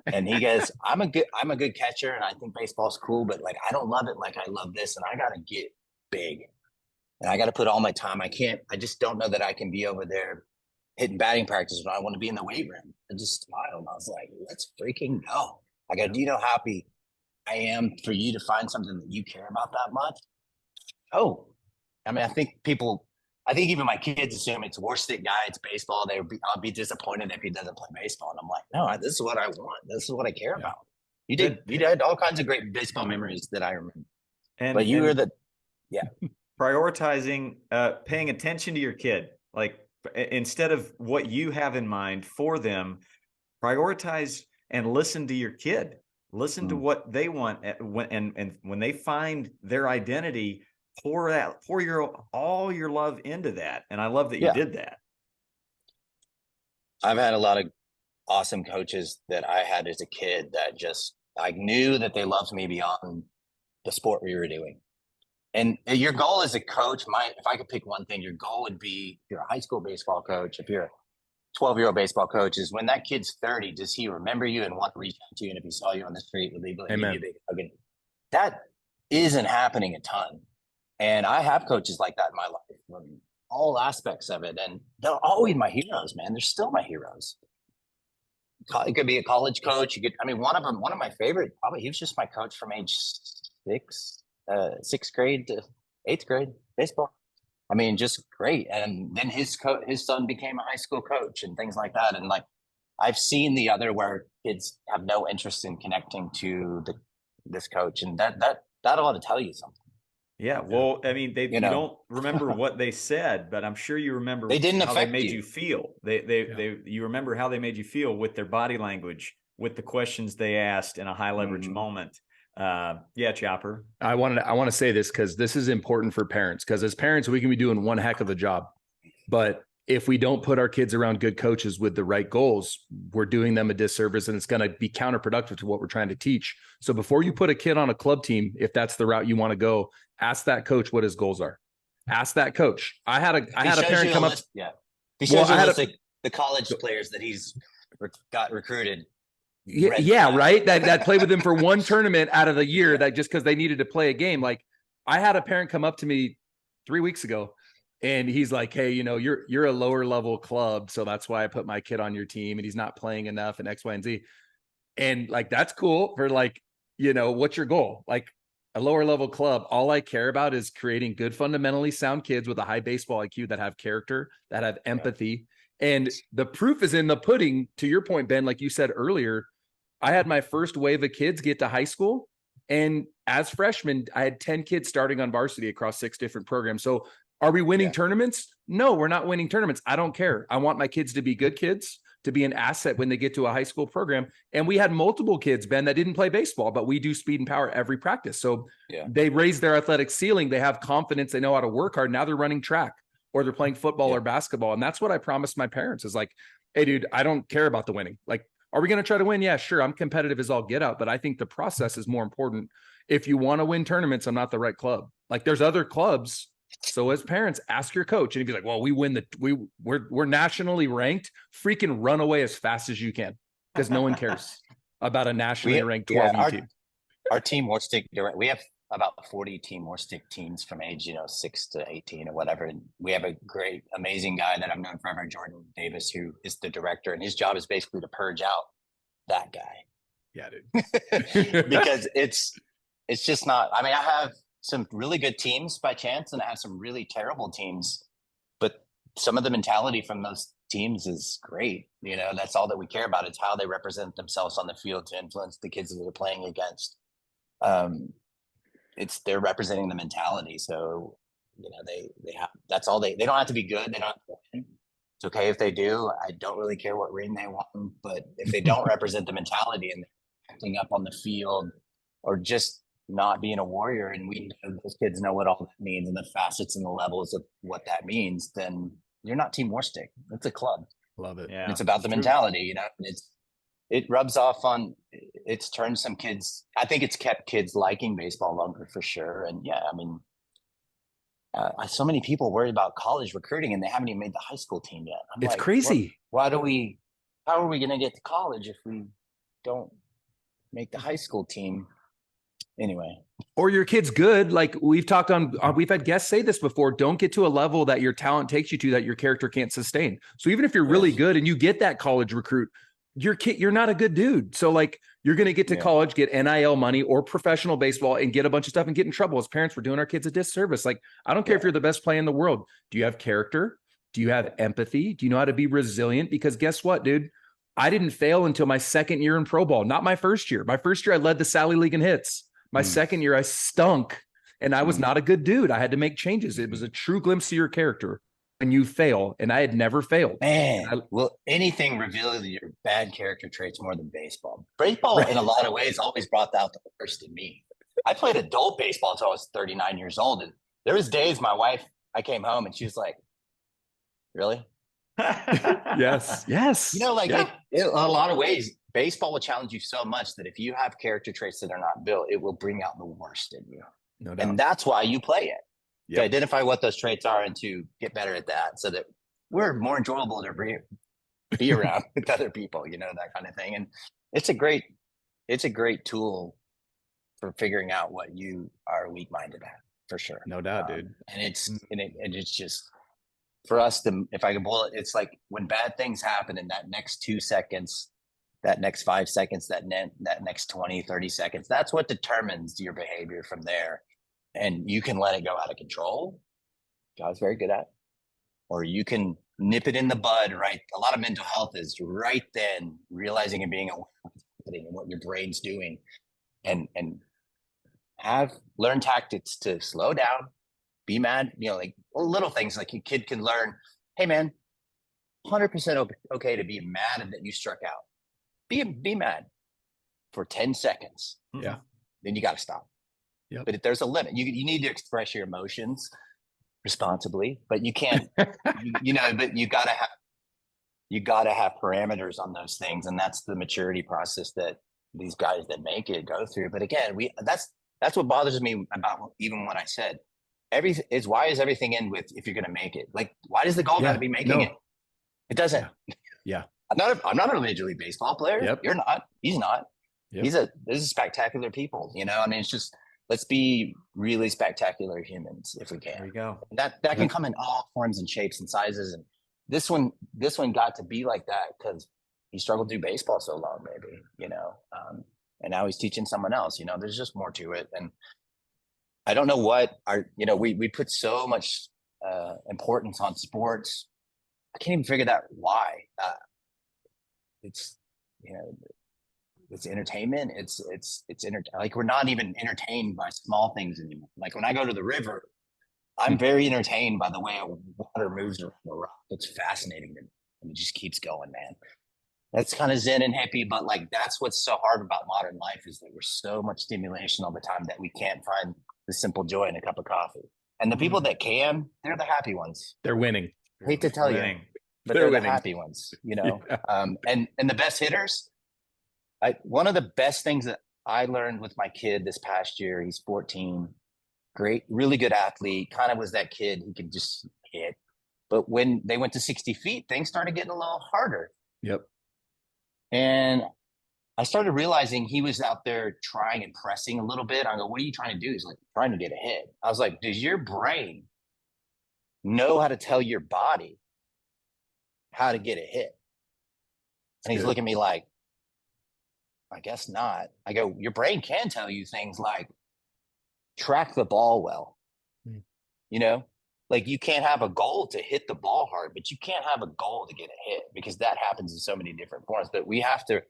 And he goes, I'm a good catcher, and I think baseball's cool, but like I don't love it like I love this, and I gotta get big. And I gotta put all my time. I just don't know that I can be over there hitting batting practice when I want to be in the weight room. I just smiled. And I was like, let's freaking go. I go, do you know how happy I am for you to find something that you care about that much? Oh, I mean, I think even my kids assume it's WARSTIC guy, it's baseball. I'll be disappointed if he doesn't play baseball. And I'm like, no, this is what I want. This is what I care about. You did all kinds of great baseball memories that I remember. But you were prioritizing, paying attention to your kid. Like instead of what you have in mind for them, prioritize and listen to your kid. Listen to what they want. And when they find their identity, pour all your love into that. And I love that you did that. I've had a lot of awesome coaches that I had as a kid that I knew that they loved me beyond the sport we were doing. And your goal as a coach, if I could pick one thing, your goal would be, if you're a high school baseball coach, if you're a 12-year-old baseball coach, is when that kid's 30, does he remember you and want to reach out to you? And if he saw you on the street, would he give you a big hug? That isn't happening a ton. And I have coaches like that in my life, from all aspects of it. And they're always my heroes, man. They're still my heroes. It could be a college coach. One of my favorite, probably, he was just my coach from age 6th grade to 8th grade baseball. I mean, just great. And then his son became a high school coach and things like that. And like, I've seen the other where kids have no interest in connecting to this coach. And that ought to tell you something. Yeah, well, I mean, you don't remember what they said, but I'm sure you remember how they made you feel. You remember how they made you feel with their body language, with the questions they asked in a high leverage moment. Chopper. I want to say this because this is important for parents, because as parents, we can be doing one heck of a job, but if we don't put our kids around good coaches with the right goals, we're doing them a disservice, and it's going to be counterproductive to what we're trying to teach. So before you put a kid on a club team, if that's the route you want to go, ask that coach what his goals are. Ask that coach. I had a parent come up. Yeah. He shows you the college players that he's got recruited. Yeah, right. That played with him for one tournament out of the year, that just because they needed to play a game. Like, I had a parent come up to me 3 weeks ago, and he's like, "Hey, you're a lower level club, so that's why I put my kid on your team, and he's not playing enough, and X, Y, and Z." And like, that's cool for like, what's your goal? Like, a lower level club, all I care about is creating good, fundamentally sound kids with a high baseball IQ that have character, that have empathy. And the proof is in the pudding. To your point, Ben, like you said earlier, I had my first wave of kids get to high school. And as freshmen, I had 10 kids starting on varsity across 6 different programs. So are we winning tournaments? No, we're not winning tournaments. I don't care. I want my kids to be good kids, to be an asset when they get to a high school program. And we had multiple kids, Ben, that didn't play baseball, but we do speed and power every practice. So they raise their athletic ceiling. They have confidence. They know how to work hard. Now they're running track, or they're playing football or basketball. And that's what I promised my parents, is like, hey, dude, I don't care about the winning. Like, are we going to try to win? Yeah, sure. I'm competitive as all get out, but I think the process is more important. If you want to win tournaments, I'm not the right club. Like, there's other clubs. So as parents, ask your coach, and he'd be like, well, we're nationally ranked. Freaking run away as fast as you can, because no one cares about a nationally ranked 12U team. Our team WARSTIC, we have about 40 team WARSTIC teams from age 6 to 18 or whatever. And we have a great, amazing guy that I've known forever, Jordan Davis, who is the director, and his job is basically to purge out that guy. Yeah, dude. Because it's just not. I mean, I have some really good teams by chance, and I have some really terrible teams, but some of the mentality from those teams is great. That's all that we care about. It's how they represent themselves on the field to influence the kids that they're playing against. They're representing the mentality. So, they have, that's all they don't have to be good. They don't have to win. It's okay if they do. I don't really care what ring they want, but if they don't represent the mentality and they're acting up on the field, or just not being a warrior, and we know those kids know what all that means and the facets and the levels of what that means, then you're not Team WARSTIC. It's a club. Love it. Yeah, it's about the mentality, and it rubs off on, it's turned some kids, I think it's kept kids liking baseball longer for sure. And I mean, so many people worry about college recruiting, and they haven't even made the high school team yet. It's like, crazy. How are we going to get to college if we don't make the high school team? Anyway, or your kid's good. Like, we've talked on, we've had guests say this before, don't get to a level that your talent takes you to that your character can't sustain. So even if you're really good and you get that college recruit, you're not a good dude. So like, you're going to get to college, get NIL money or professional baseball, and get a bunch of stuff and get in trouble. As parents, we're doing our kids a disservice. Like, I don't care if you're the best player in the world. Do you have character? Do you have empathy? Do you know how to be resilient? Because guess what, dude? I didn't fail until my second year in pro ball, not my first year. My first year, I led the Sally League in hits. My second year, I stunk, and I was not a good dude. I had to make changes. It was a true glimpse of your character when you fail, and I had never failed. Man, will anything reveal your bad character traits more than baseball? Baseball, in a lot of ways, always brought out the worst in me. I played adult baseball until I was 39 years old, and there was days my wife, I came home, and she was like, really? Yes. In a lot of ways, baseball will challenge you so much that if you have character traits that are not built, it will bring out the worst in you. No doubt. And that's why you play it. To identify what those traits are and to get better at that, so that we're more enjoyable to be around with other people, that kind of thing. And it's a great tool for figuring out what you are weak-minded at, for sure. No doubt, dude. And it's just, for us, if I can boil it, it's like when bad things happen in that next 2 seconds, that next 5 seconds, that next 20, 30 seconds, that's what determines your behavior from there. And you can let it go out of control. God's very good at. Or you can nip it in the bud, right? A lot of mental health is right then realizing and being aware of what's happening and what your brain's doing. And learn tactics to slow down, be mad, like little things like a kid can learn, hey man, 100% okay to be mad that you struck out. Be mad for 10 seconds. Yeah. Then you got to stop. Yep. But if there's a limit, you need to express your emotions responsibly, but you can't, but you gotta have parameters on those things. And that's the maturity process that these guys that make it go through. But again, that's what bothers me about even what I said. Why is everything end with if you're going to make it? Like, why does the goal got to be making it? It doesn't. Yeah. I'm not a Major League Baseball player. Yep. You're not. He's not. Yep. This is spectacular people, you know? I mean, it's just, let's be really spectacular humans if we can. There you go. That can come in all forms and shapes and sizes. And this one got to be like that because he struggled to do baseball so long, maybe, you know? And now he's teaching someone else, you know, there's just more to it. And I don't know what we put so much importance on sports. I can't even figure that why. It's, you know, it's entertainment. It's like we're not even entertained by small things anymore. Like when I go to the river, I'm very entertained by the way water moves around the rock. It's fascinating to me. And it just keeps going, man. That's kind of zen and hippie, but like that's what's so hard about modern life is that we're so much stimulation all the time that we can't find the simple joy in a cup of coffee. And the people that can, they're the happy ones. They're winning. I hate to tell you, but they're the happy ones, you know. Yeah. And the best hitters. One of the best things that I learned with my kid this past year, he's 14, great, really good athlete, kind of was that kid who could just hit. But when they went to 60 feet, things started getting a little harder. Yep. And I started realizing he was out there trying and pressing a little bit. I go, what are you trying to do? He's like, trying to get a hit. I was like, does your brain know how to tell your body how to get a hit? And he's looking at me like, I guess not. I go, your brain can tell you things like track the ball well. You know, like you can't have a goal to hit the ball hard, but you can't have a goal to get a hit because that happens in so many different forms. But we have to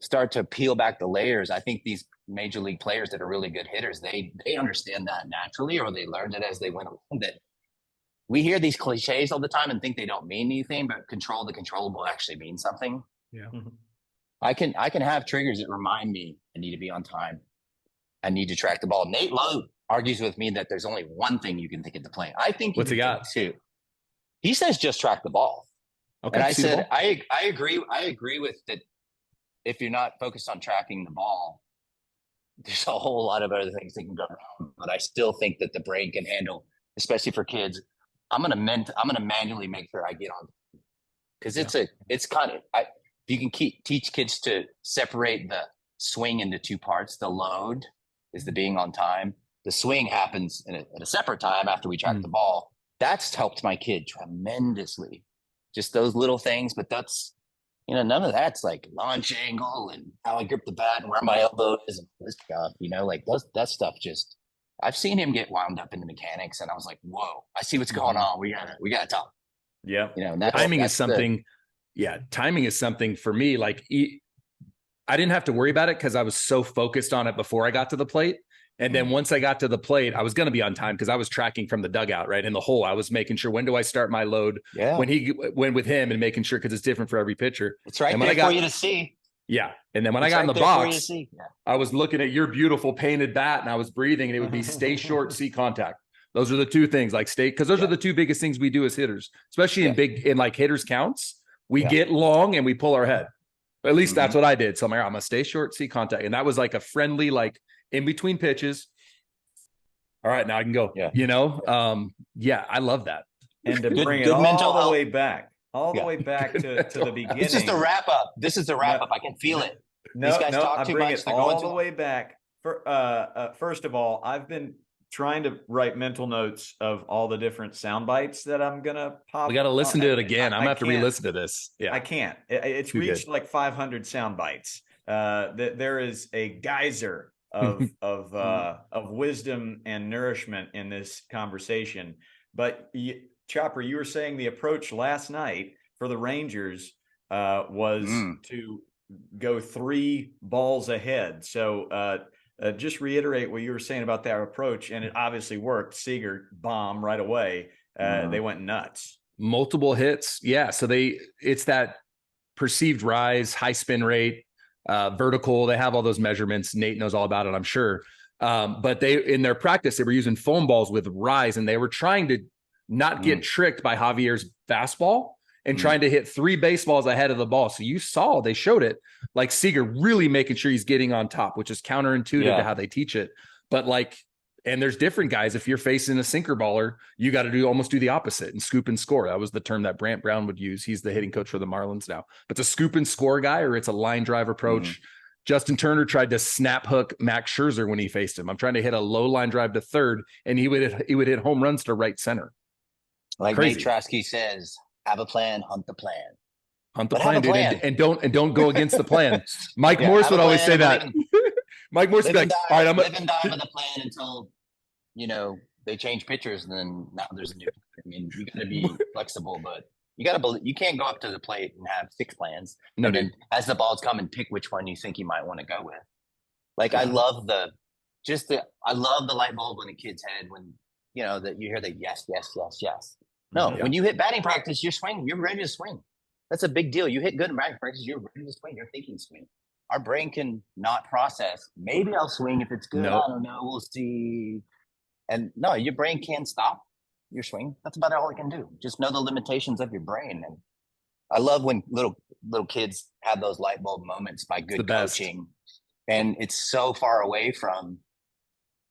start to peel back the layers. I think these major league players that are really good hitters, they understand that naturally, or they learned it as they went along. That we hear these cliches all the time and think they don't mean anything, but control the controllable actually means something. Yeah. I can have triggers that remind me I need to be on time. I need to track the ball. Nate Lowe argues with me that there's only one thing you can think at the plate. I think what's he got? Two. He says just track the ball. Okay. And I said I agree. I agree with that. If you're not focused on tracking the ball, there's a whole lot of other things that can go wrong. But I still think that the brain can handle, especially for kids. I'm gonna manually make sure I get on because it's kind of you can teach kids to separate the swing into two parts. The load is the being on time. The swing happens at a separate time after we track the ball. That's helped my kid tremendously. Just those little things, but that's, you know, none of that's like launch angle and how I grip the bat and where my elbow is and this stuff, you know, like that stuff just, I've seen him get wound up in the mechanics and I was like, whoa, I see what's going on. We gotta talk. Yeah. You know, timing is something. Timing is something for me. Like I didn't have to worry about it because I was so focused on it before I got to the plate. And then once I got to the plate, I was going to be on time because I was tracking from the dugout, right? In the hole, I was making sure, when do I start my load? Yeah. When he went with him and making sure, because it's different for every pitcher. It's right there for you to see. Yeah. And then when I got in the box, I was looking at your beautiful painted bat and I was breathing and it would be stay short, see contact. Those are the two things, like stay, because those are the two biggest things we do as hitters, especially in like hitters counts. We get long and we pull our head. At least that's what I did. So I'm like, I'm going to stay short, see contact. And that was like a friendly, like in between pitches. All right, now I can go. Yeah. You know? I love that. And to bring it all the way back, the way back to the beginning. This is the wrap up. I can feel it. These guys talk too much. They're all the way back. First of all, I've been trying to write mental notes of all the different sound bites that I'm gonna pop. We got to listen to it again. I'm gonna have to re-listen to this. Yeah, I can't. It's reached like 500 sound bites. There is a geyser of wisdom and nourishment in this conversation. But Chopper, you were saying the approach last night for the Rangers was to go 3 balls ahead. So just reiterate what you were saying about that approach, and it obviously worked. Seager bomb right away. They went nuts. Multiple hits. Yeah. So it's that perceived rise, high spin rate, vertical. They have all those measurements. Nate knows all about it, I'm sure. But in their practice, they were using foam balls with rise, and they were trying to not get tricked by Javier's fastball and trying to hit 3 baseballs ahead of the ball. So they showed it, like Seager really making sure he's getting on top, which is counterintuitive to how they teach it. But like And there's different guys. If you're facing a sinker baller, you got to almost do the opposite and scoop and score. That was the term that Brant Brown would use. He's the hitting coach for the Marlins now. But it's a scoop and score guy, or it's a line drive approach. Justin Turner tried to snap hook Max Scherzer when he faced him. I'm trying to hit a low line drive to third, and he would hit home runs to right center. Like Nate Trasky says, have a plan, hunt the plan. Hunt the plan, dude, and don't go against the plan. Mike Yeah, Morris have would a always say plan, that. Mike Morris would be like, all right, I'm live and die with a plan until, you know, they change pitchers, and then now there's a new. I mean, you got to be flexible, but you got to believe. You can't go up to the plate and have 6 plans. No, and dude. then as the balls come, and pick which one you think you might want to go with. Like I love the light bulb in a kid's head when you know that you hear the yes, yes, yes, yes. No, when you hit batting practice, you're swinging. You're ready to swing. That's a big deal. You hit good in batting practice, you're ready to swing. You're thinking swing. Our brain can not process. Maybe I'll swing if it's good. Nope. I don't know. We'll see. And no, your brain can't stop your swing. That's about all it can do. Just know the limitations of your brain. And I love when little kids have those light bulb moments by good coaching. And it's so far away from,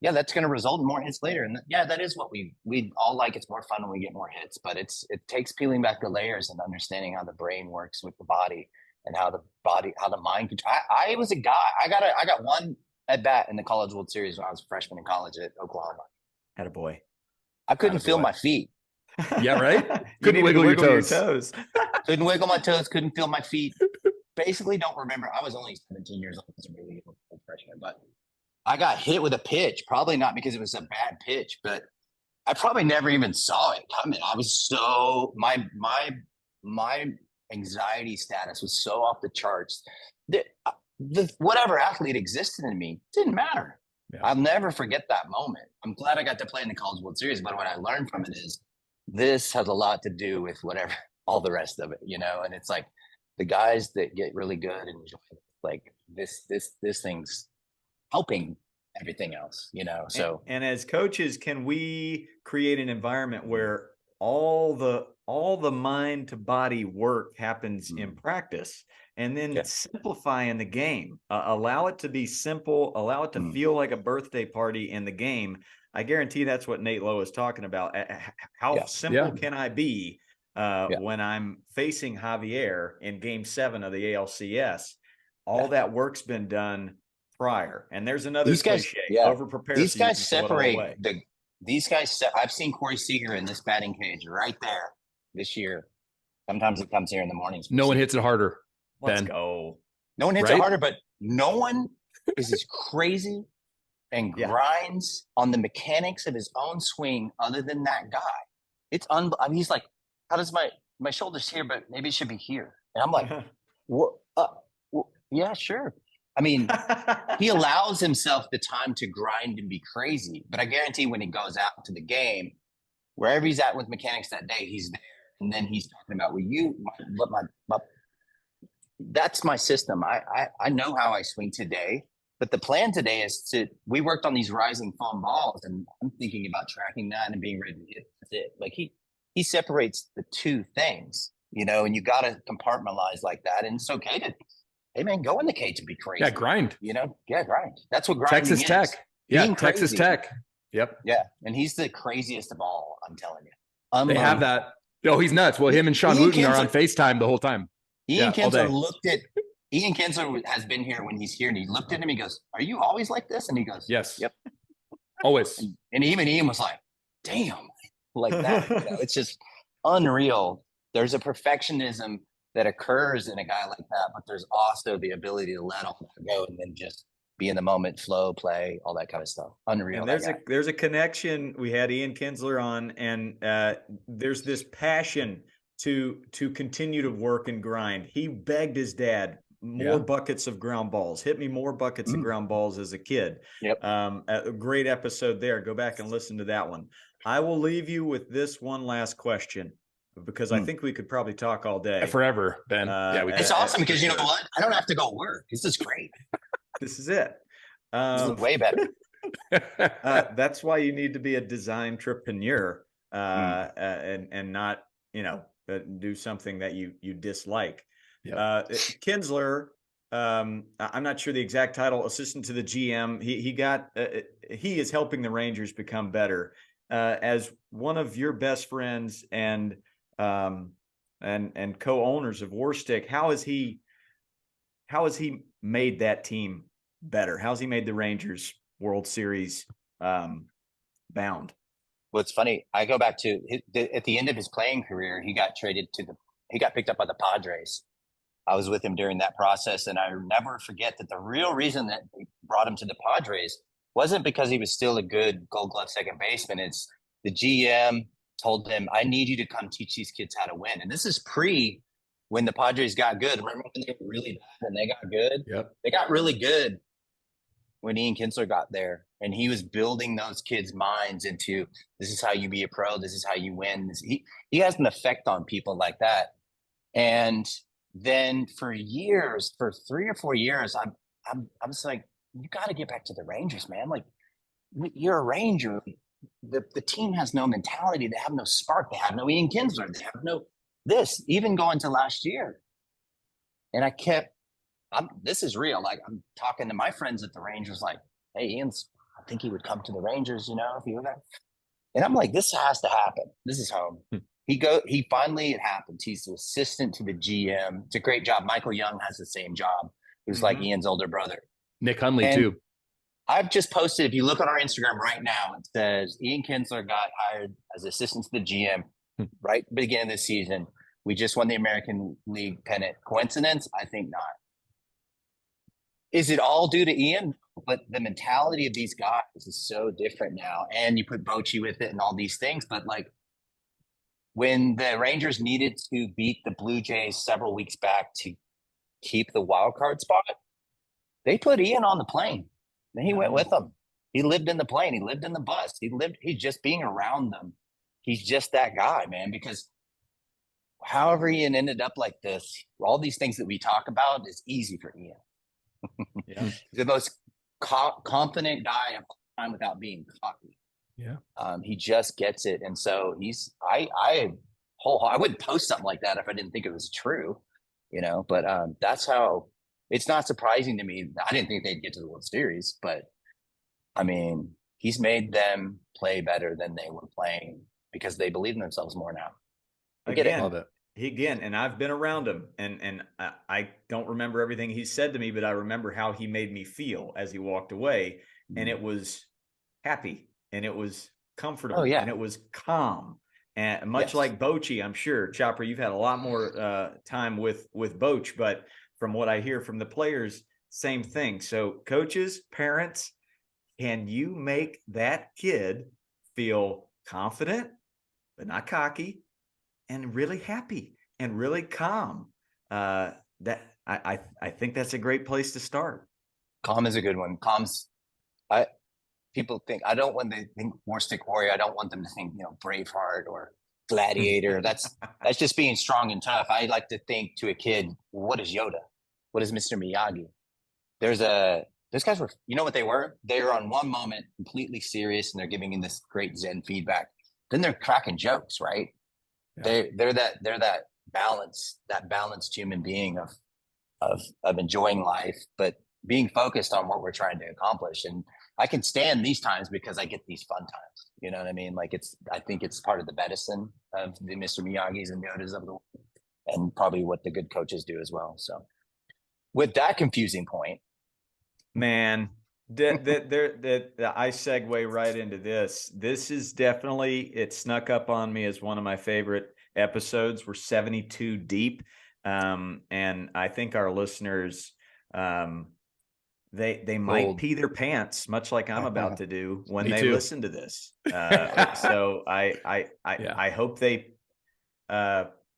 that's going to result in more hits later. And that is what we all like. It's more fun when we get more hits, but it takes peeling back the layers and understanding how the brain works with the body and how the mind can. I was a guy. I got one at bat in the College World Series when I was a freshman in college at Oklahoma. Attaboy. I couldn't feel my feet. Yeah, right. Couldn't wiggle your toes. Couldn't wiggle my toes. Couldn't feel my feet. Basically, don't remember. I was only 17 years old. I was a really old freshman, but I got hit with a pitch. Probably not because it was a bad pitch, but I probably never even saw it coming. I was so my anxiety status was so off the charts that whatever athlete existed in me didn't matter. Yeah. I'll never forget that moment. I'm glad I got to play in the College World Series, but what I learned from it is this has a lot to do with whatever all the rest of it, you know. And it's like the guys that get really good and enjoy it, like this thing's helping everything else, you know. So and as coaches, can we create an environment where all the mind to body work happens in practice, and then simplify in the game, allow it to be simple, allow it to feel like a birthday party in the game. I guarantee that's what Nate Lowe is talking about. How simple can I be when I'm facing Javier in Game 7 of the ALCS? All that work's been done prior, and there's another cliche: over prepare. These guys separate these guys. I've seen Corey Seager in this batting cage right there this year. Sometimes it comes here in the mornings. No one hits it harder. Let's go. No one hits it harder, but no one is as crazy and grinds on the mechanics of his own swing other than that guy. It's he's like, how does my shoulder's here, but maybe it should be here? And I'm like, what? Yeah, sure. I mean, he allows himself the time to grind and be crazy, but I guarantee when he goes out to the game, wherever he's at with mechanics that day, he's there. And then he's talking about, that's my system. I know how I swing today, but the plan today is we worked on these rising foam balls, and I'm thinking about tracking that and being ready to hit. That's it. Like he separates the two things, you know, and you got to compartmentalize like that. And it's okay to, hey man, go in the cage and be crazy. Yeah, grind. You know, grind. That's what grinding Texas is. Tech. Yeah, Texas crazy. Tech. Yep. Yeah, and he's the craziest of all. I'm telling you. They have that. Oh, he's nuts. Well, him and Sean Wooten are on FaceTime the whole time. Ian Kinsler has been here when he's here, and he looked at him. He goes, "Are you always like this?" And he goes, "Yes, yep, always." And even Ian was like, "Damn, like that." You know, it's just unreal. There's a perfectionism that occurs in a guy like that, but there's also the ability to let all that go and then just be in the moment, flow, play, all that kind of stuff. Unreal. And there's a connection. We had Ian Kinsler on, and there's this passion to continue to work and grind. He begged his dad more buckets of ground balls. Hit me more buckets of ground balls as a kid. Yep. A great episode there. Go back and listen to that one. I will leave you with this one last question, because I think we could probably talk all day. Forever, Ben. It's awesome because you know what? I don't have to go work. This is great. This is it. This is way better. That's why you need to be a design entrepreneur and not, do something that you dislike. Kinsler I'm not sure the exact title, assistant to the GM. He is helping the Rangers become better. As one of your best friends and co-owners of WARSTIC, how has he made that team better? How's he made the Rangers World Series bound? Well, it's funny. I go back to at the end of his playing career, he got picked up by the Padres. I was with him during that process, and I never forget that the real reason that they brought him to the Padres wasn't because he was still a good Gold Glove second baseman. It's the GM told him, "I need you to come teach these kids how to win." And this is pre when the Padres got good. Remember when they were really bad and they got good? Yep. They got really good when Ian Kinsler got there, and he was building those kids' minds into, this is how you be a pro, this is how you win. He has an effect on people like that. And then for years, for 3 or 4 years, I'm just like, you got to get back to the Rangers, man. Like, you're a Ranger. The team has no mentality. They have no spark. They have no Ian Kinsler. They have no this. Even going to last year, and this is real. Like, I'm talking to my friends at the Rangers, like, hey, I think he would come to the Rangers, if he were there. And I'm like, this has to happen. This is home. He finally, it happens. He's the assistant to the GM. It's a great job. Michael Young has the same job. Who's like Ian's older brother. Nick Hundley too. I've just posted, if you look on our Instagram right now, it says Ian Kinsler got hired as assistant to the GM right at the beginning of the season. We just won the American League pennant. Coincidence? I think not. Is it all due to Ian? But the mentality of these guys is so different now. And you put Bochy with it and all these things. But like, when the Rangers needed to beat the Blue Jays several weeks back to keep the wild card spot, they put Ian on the plane. Then he went with them. He lived in the plane. He lived in the bus. He's just being around them. He's just that guy, man, because however Ian ended up like this, all these things that we talk about is easy for Ian. Yeah. The most confident guy of all time without being cocky. Yeah. He just gets it. And so I wouldn't post something like that if I didn't think it was true, but that's how. It's not surprising to me. I didn't think they'd get to the World Series, but I mean, he's made them play better than they were playing because they believe in themselves more now. I get it. Again, and I've been around him, and I don't remember everything he said to me, but I remember how he made me feel as he walked away, and it was happy, and it was comfortable, and it was calm, and much like Bochy, I'm sure. Chopper, you've had a lot more time with Boch, but from what I hear from the players, same thing. So coaches, parents, can you make that kid feel confident, but not cocky, and really happy and really calm? I think that's a great place to start. Calm is a good one. People think, when they think WARSTIC Warrior, I don't want them to think, Braveheart or Gladiator. That's just being strong and tough. I like to think to a kid, what is Yoda? What is Mr. Miyagi? Those guys were, what they were? They were on one moment completely serious and they're giving in this great Zen feedback. Then they're cracking jokes, right? Yeah. They're that balanced human being of enjoying life, but being focused on what we're trying to accomplish. And I can stand these times because I get these fun times. You know what I mean? Like I think it's part of the medicine of the Mr. Miyagi's and Yodas of the world, and probably what the good coaches do as well. So with that confusing point, man, I segue right into this. This is definitely, it snuck up on me as one of my favorite episodes. We're 72 deep. And I think our listeners, they might pee their pants, much like I'm about to do when they listen to this. So I hope they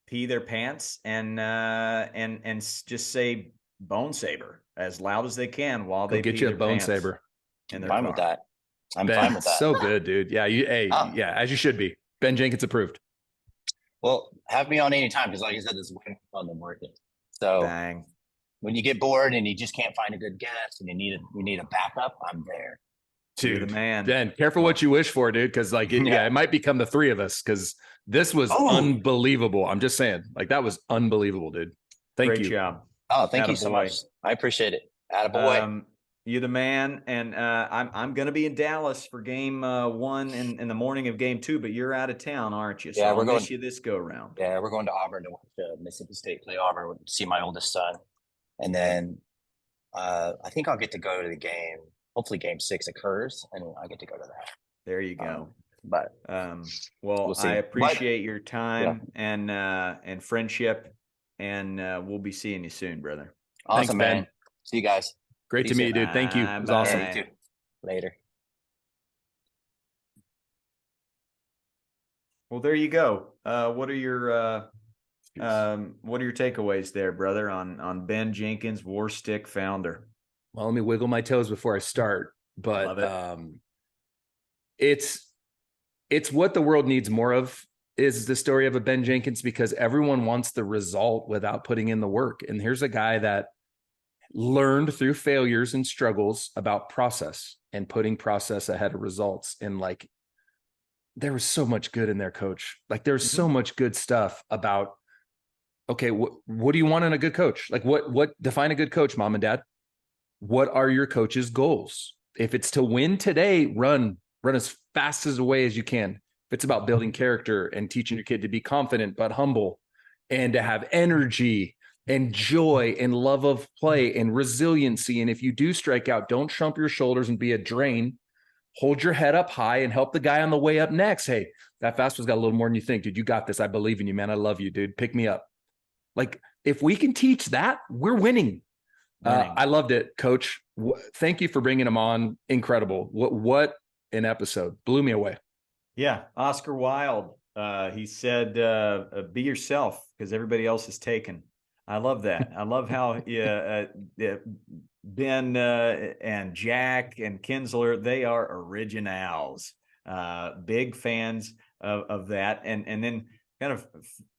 pee their pants and just say Bone Saber as loud as they can while they get you a Bone Saber. I'm fine with that. I'm Ben, fine with that. So good, dude. Yeah, as you should be. Ben Jenkins approved. Well, have me on anytime because, like I said, this is way more fun than working. So when you get bored and you just can't find a good guest and you need a backup, I'm there. Dude, the man. Ben, careful what you wish for, dude, because it might become the three of us because this was unbelievable. I'm just saying, like that was unbelievable, dude. Thank you. Great job. Oh, thank you so Attaboy. much. I appreciate it. Attaboy. You're the man, and I'm going to be in Dallas for game 1 in the morning of game 2, but you're out of town, aren't you? So Yeah, I'll miss you this go round. Yeah, we're going to Auburn to watch Mississippi State play Auburn, see my oldest son, and then I think I'll get to go to the game. Hopefully, game 6 occurs, and I get to go to that. There you go. But well, we'll see. I appreciate your time and friendship, and we'll be seeing you soon, brother. Awesome, Thanks, Ben. man. See you guys. Great to meet you, dude. Thank you. It was awesome. Yeah, you too. Later. Well, there you go. What are your takeaways there, brother, on Ben Jenkins, WARSTIC founder? Well, let me wiggle my toes before I start, but it's what the world needs more of, is the story of a Ben Jenkins, because everyone wants the result without putting in the work. And here's a guy that learned through failures and struggles about process and putting process ahead of results. And like, there was so much good in there, coach. Like, there's so much good stuff about, okay, what do you want in a good coach? Like, what define a good coach, mom and dad? What are your coach's goals? If it's to win today, run as fast as away as you can. If it's about building character and teaching your kid to be confident but humble, and to have energy and joy and love of play and resiliency. And if you do strike out, don't shump your shoulders and be a drain. Hold your head up high and help the guy on the way up next. Hey, that fastball's got a little more than you think, dude. You got this. I believe in you, man. I love you, dude. Pick me up. Like, if we can teach that, we're winning. I loved it, coach. Thank you for bringing him on. Incredible. What an episode. Blew me away. Yeah. Oscar Wilde. He said, be yourself because everybody else is taken. I love that. I love how Ben and Jack and Kinsler, they are originals. Big fans of that. And then kind of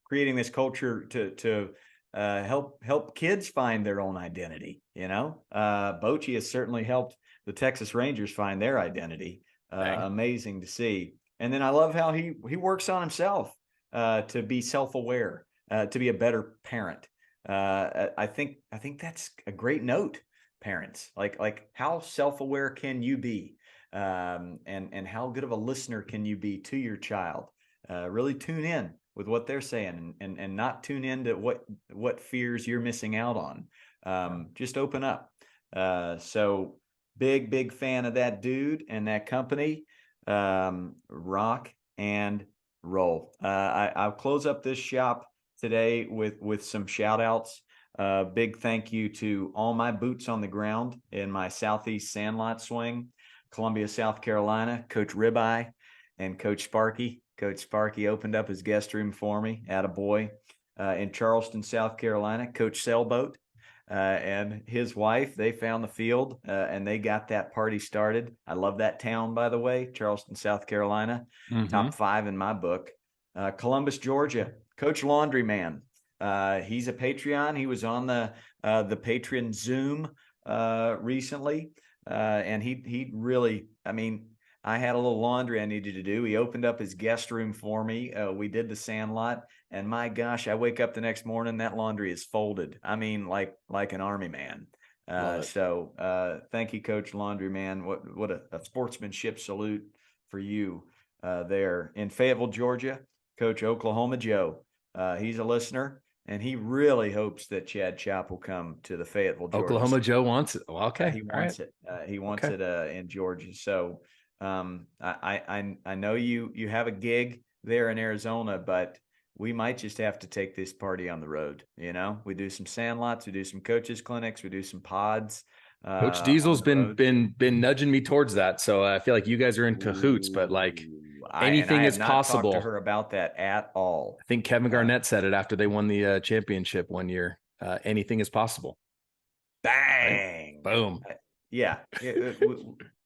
creating this culture to help kids find their own identity. Bochy has certainly helped the Texas Rangers find their identity. Amazing to see. And then I love how he works on himself to be self-aware, to be a better parent. I think that's a great note, parents. Like how self-aware can you be, and how good of a listener can you be to your child? Really tune in with what they're saying, and not tune in to what fears you're missing out on. Just open up. So big fan of that dude and that company. Rock and roll. I'll close up this shop today with some shout outs. Big thank you to all my boots on the ground in my Southeast Sandlot swing, Columbia, South Carolina, Coach Ribeye and Coach Sparky. Coach Sparky opened up his guest room for me, attaboy. In Charleston, South Carolina, Coach Sailboat and his wife, they found the field and they got that party started. I love that town, by the way, Charleston, South Carolina, top 5 in my book. Columbus, Georgia, Coach Laundryman. He's a Patreon. He was on the Patreon Zoom recently, and he really, I had a little laundry I needed to do. He opened up his guest room for me. We did the Sandlot, and my gosh, I wake up the next morning, that laundry is folded. Like an army man. So thank you, Coach Laundryman. What a sportsmanship salute for you there. In Fayetteville, Georgia, Coach Oklahoma Joe. He's a listener, and he really hopes that Chad Chop will come to the Fayetteville, Georgia. Oklahoma Joe wants it. Well, okay. He wants it. He wants it in Georgia. So I know you have a gig there in Arizona, but we might just have to take this party on the road. We do some Sandlots, we do some coaches clinics, we do some pods. Coach Diesel's been nudging me towards that, so I feel like you guys are in cahoots. But like, anything is possible. Talked to her about that at all. I think Kevin Garnett said it after they won the championship one year. Anything is possible. Bang! Right? Boom. Yeah.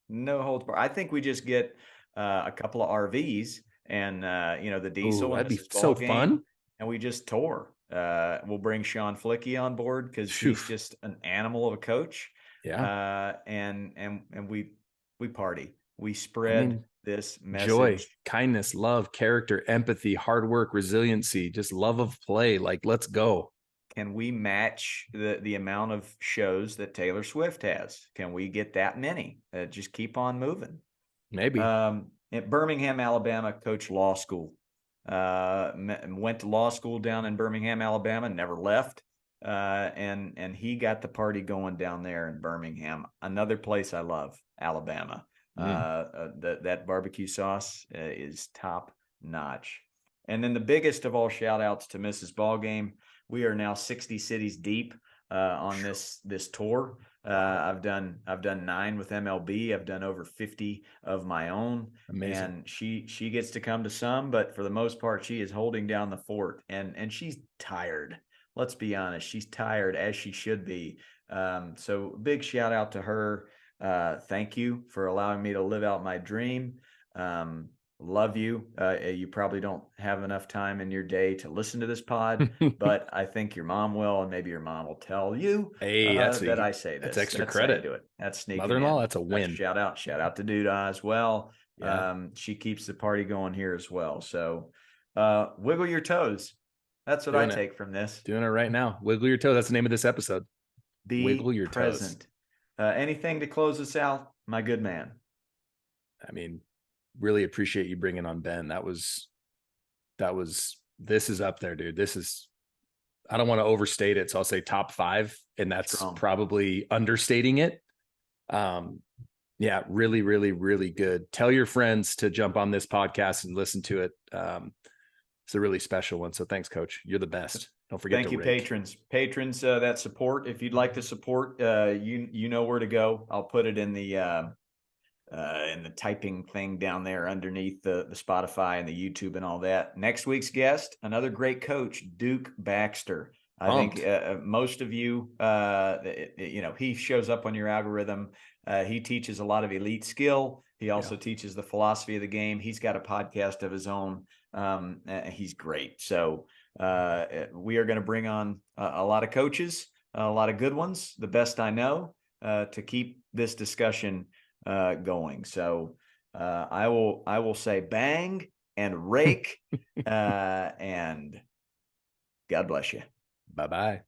No holds barred. I think we just get a couple of RVs and the Diesel. That'd be so fun. And we just tour. We'll bring Sean Flicky on board because he's just an animal of a coach. Yeah. And we party. We spread this message. Joy, kindness, love, character, empathy, hard work, resiliency, just love of play. Like, let's go. can we match the amount of shows that Taylor Swift has? Can we get that many? Just keep on moving. Maybe. At Birmingham, Alabama, coached law school. Went to law school down in Birmingham, Alabama, never left. And he got the party going down there in Birmingham. Another place I love, Alabama. That barbecue sauce is top notch. And then the biggest of all shout outs to Mrs. Ballgame. We are now 60 cities deep on this tour. I've done 9 with MLB. I've done over 50 of my own. Amazing. And she gets to come to some, but for the most part, she is holding down the fort, and she's tired. Let's be honest, she's tired, as she should be. So big shout out to her. Thank you for allowing me to live out my dream. Love you. You probably don't have enough time in your day to listen to this pod, but I think your mom will, and maybe your mom will tell you that I say this. That's extra That's credit. how you do it. That's sneaking Mother-in-law, in. that's a win. Shout out to Duda as well. Yeah. She keeps the party going here as well. So wiggle your toes. That's what I take from this. Doing it right now. Wiggle your toe. That's the name of this episode. Wiggle your present. toes. Anything to close us out, my good man? I mean, really appreciate you bringing on Ben. This is up there, dude. I don't want to overstate it, so I'll say top 5, and that's Strong. Probably understating it. Yeah, really, really, really good. Tell your friends to jump on this podcast and listen to it. It's a really special one. So thanks, Coach. You're the best. Don't forget Thank you, patrons that support. If you'd like to support, you know where to go. I'll put it in the typing thing down there underneath the Spotify and the YouTube and all that. Next week's guest, another great coach, Duke Baxter. I think most of you, he shows up on your algorithm. He teaches a lot of elite skill. He also teaches the philosophy of the game. He's got a podcast of his own. He's great. So we are going to bring on a lot of coaches, a lot of good ones, the best I know, to keep this discussion going. So I will say bang and rake and God bless you. Bye-bye.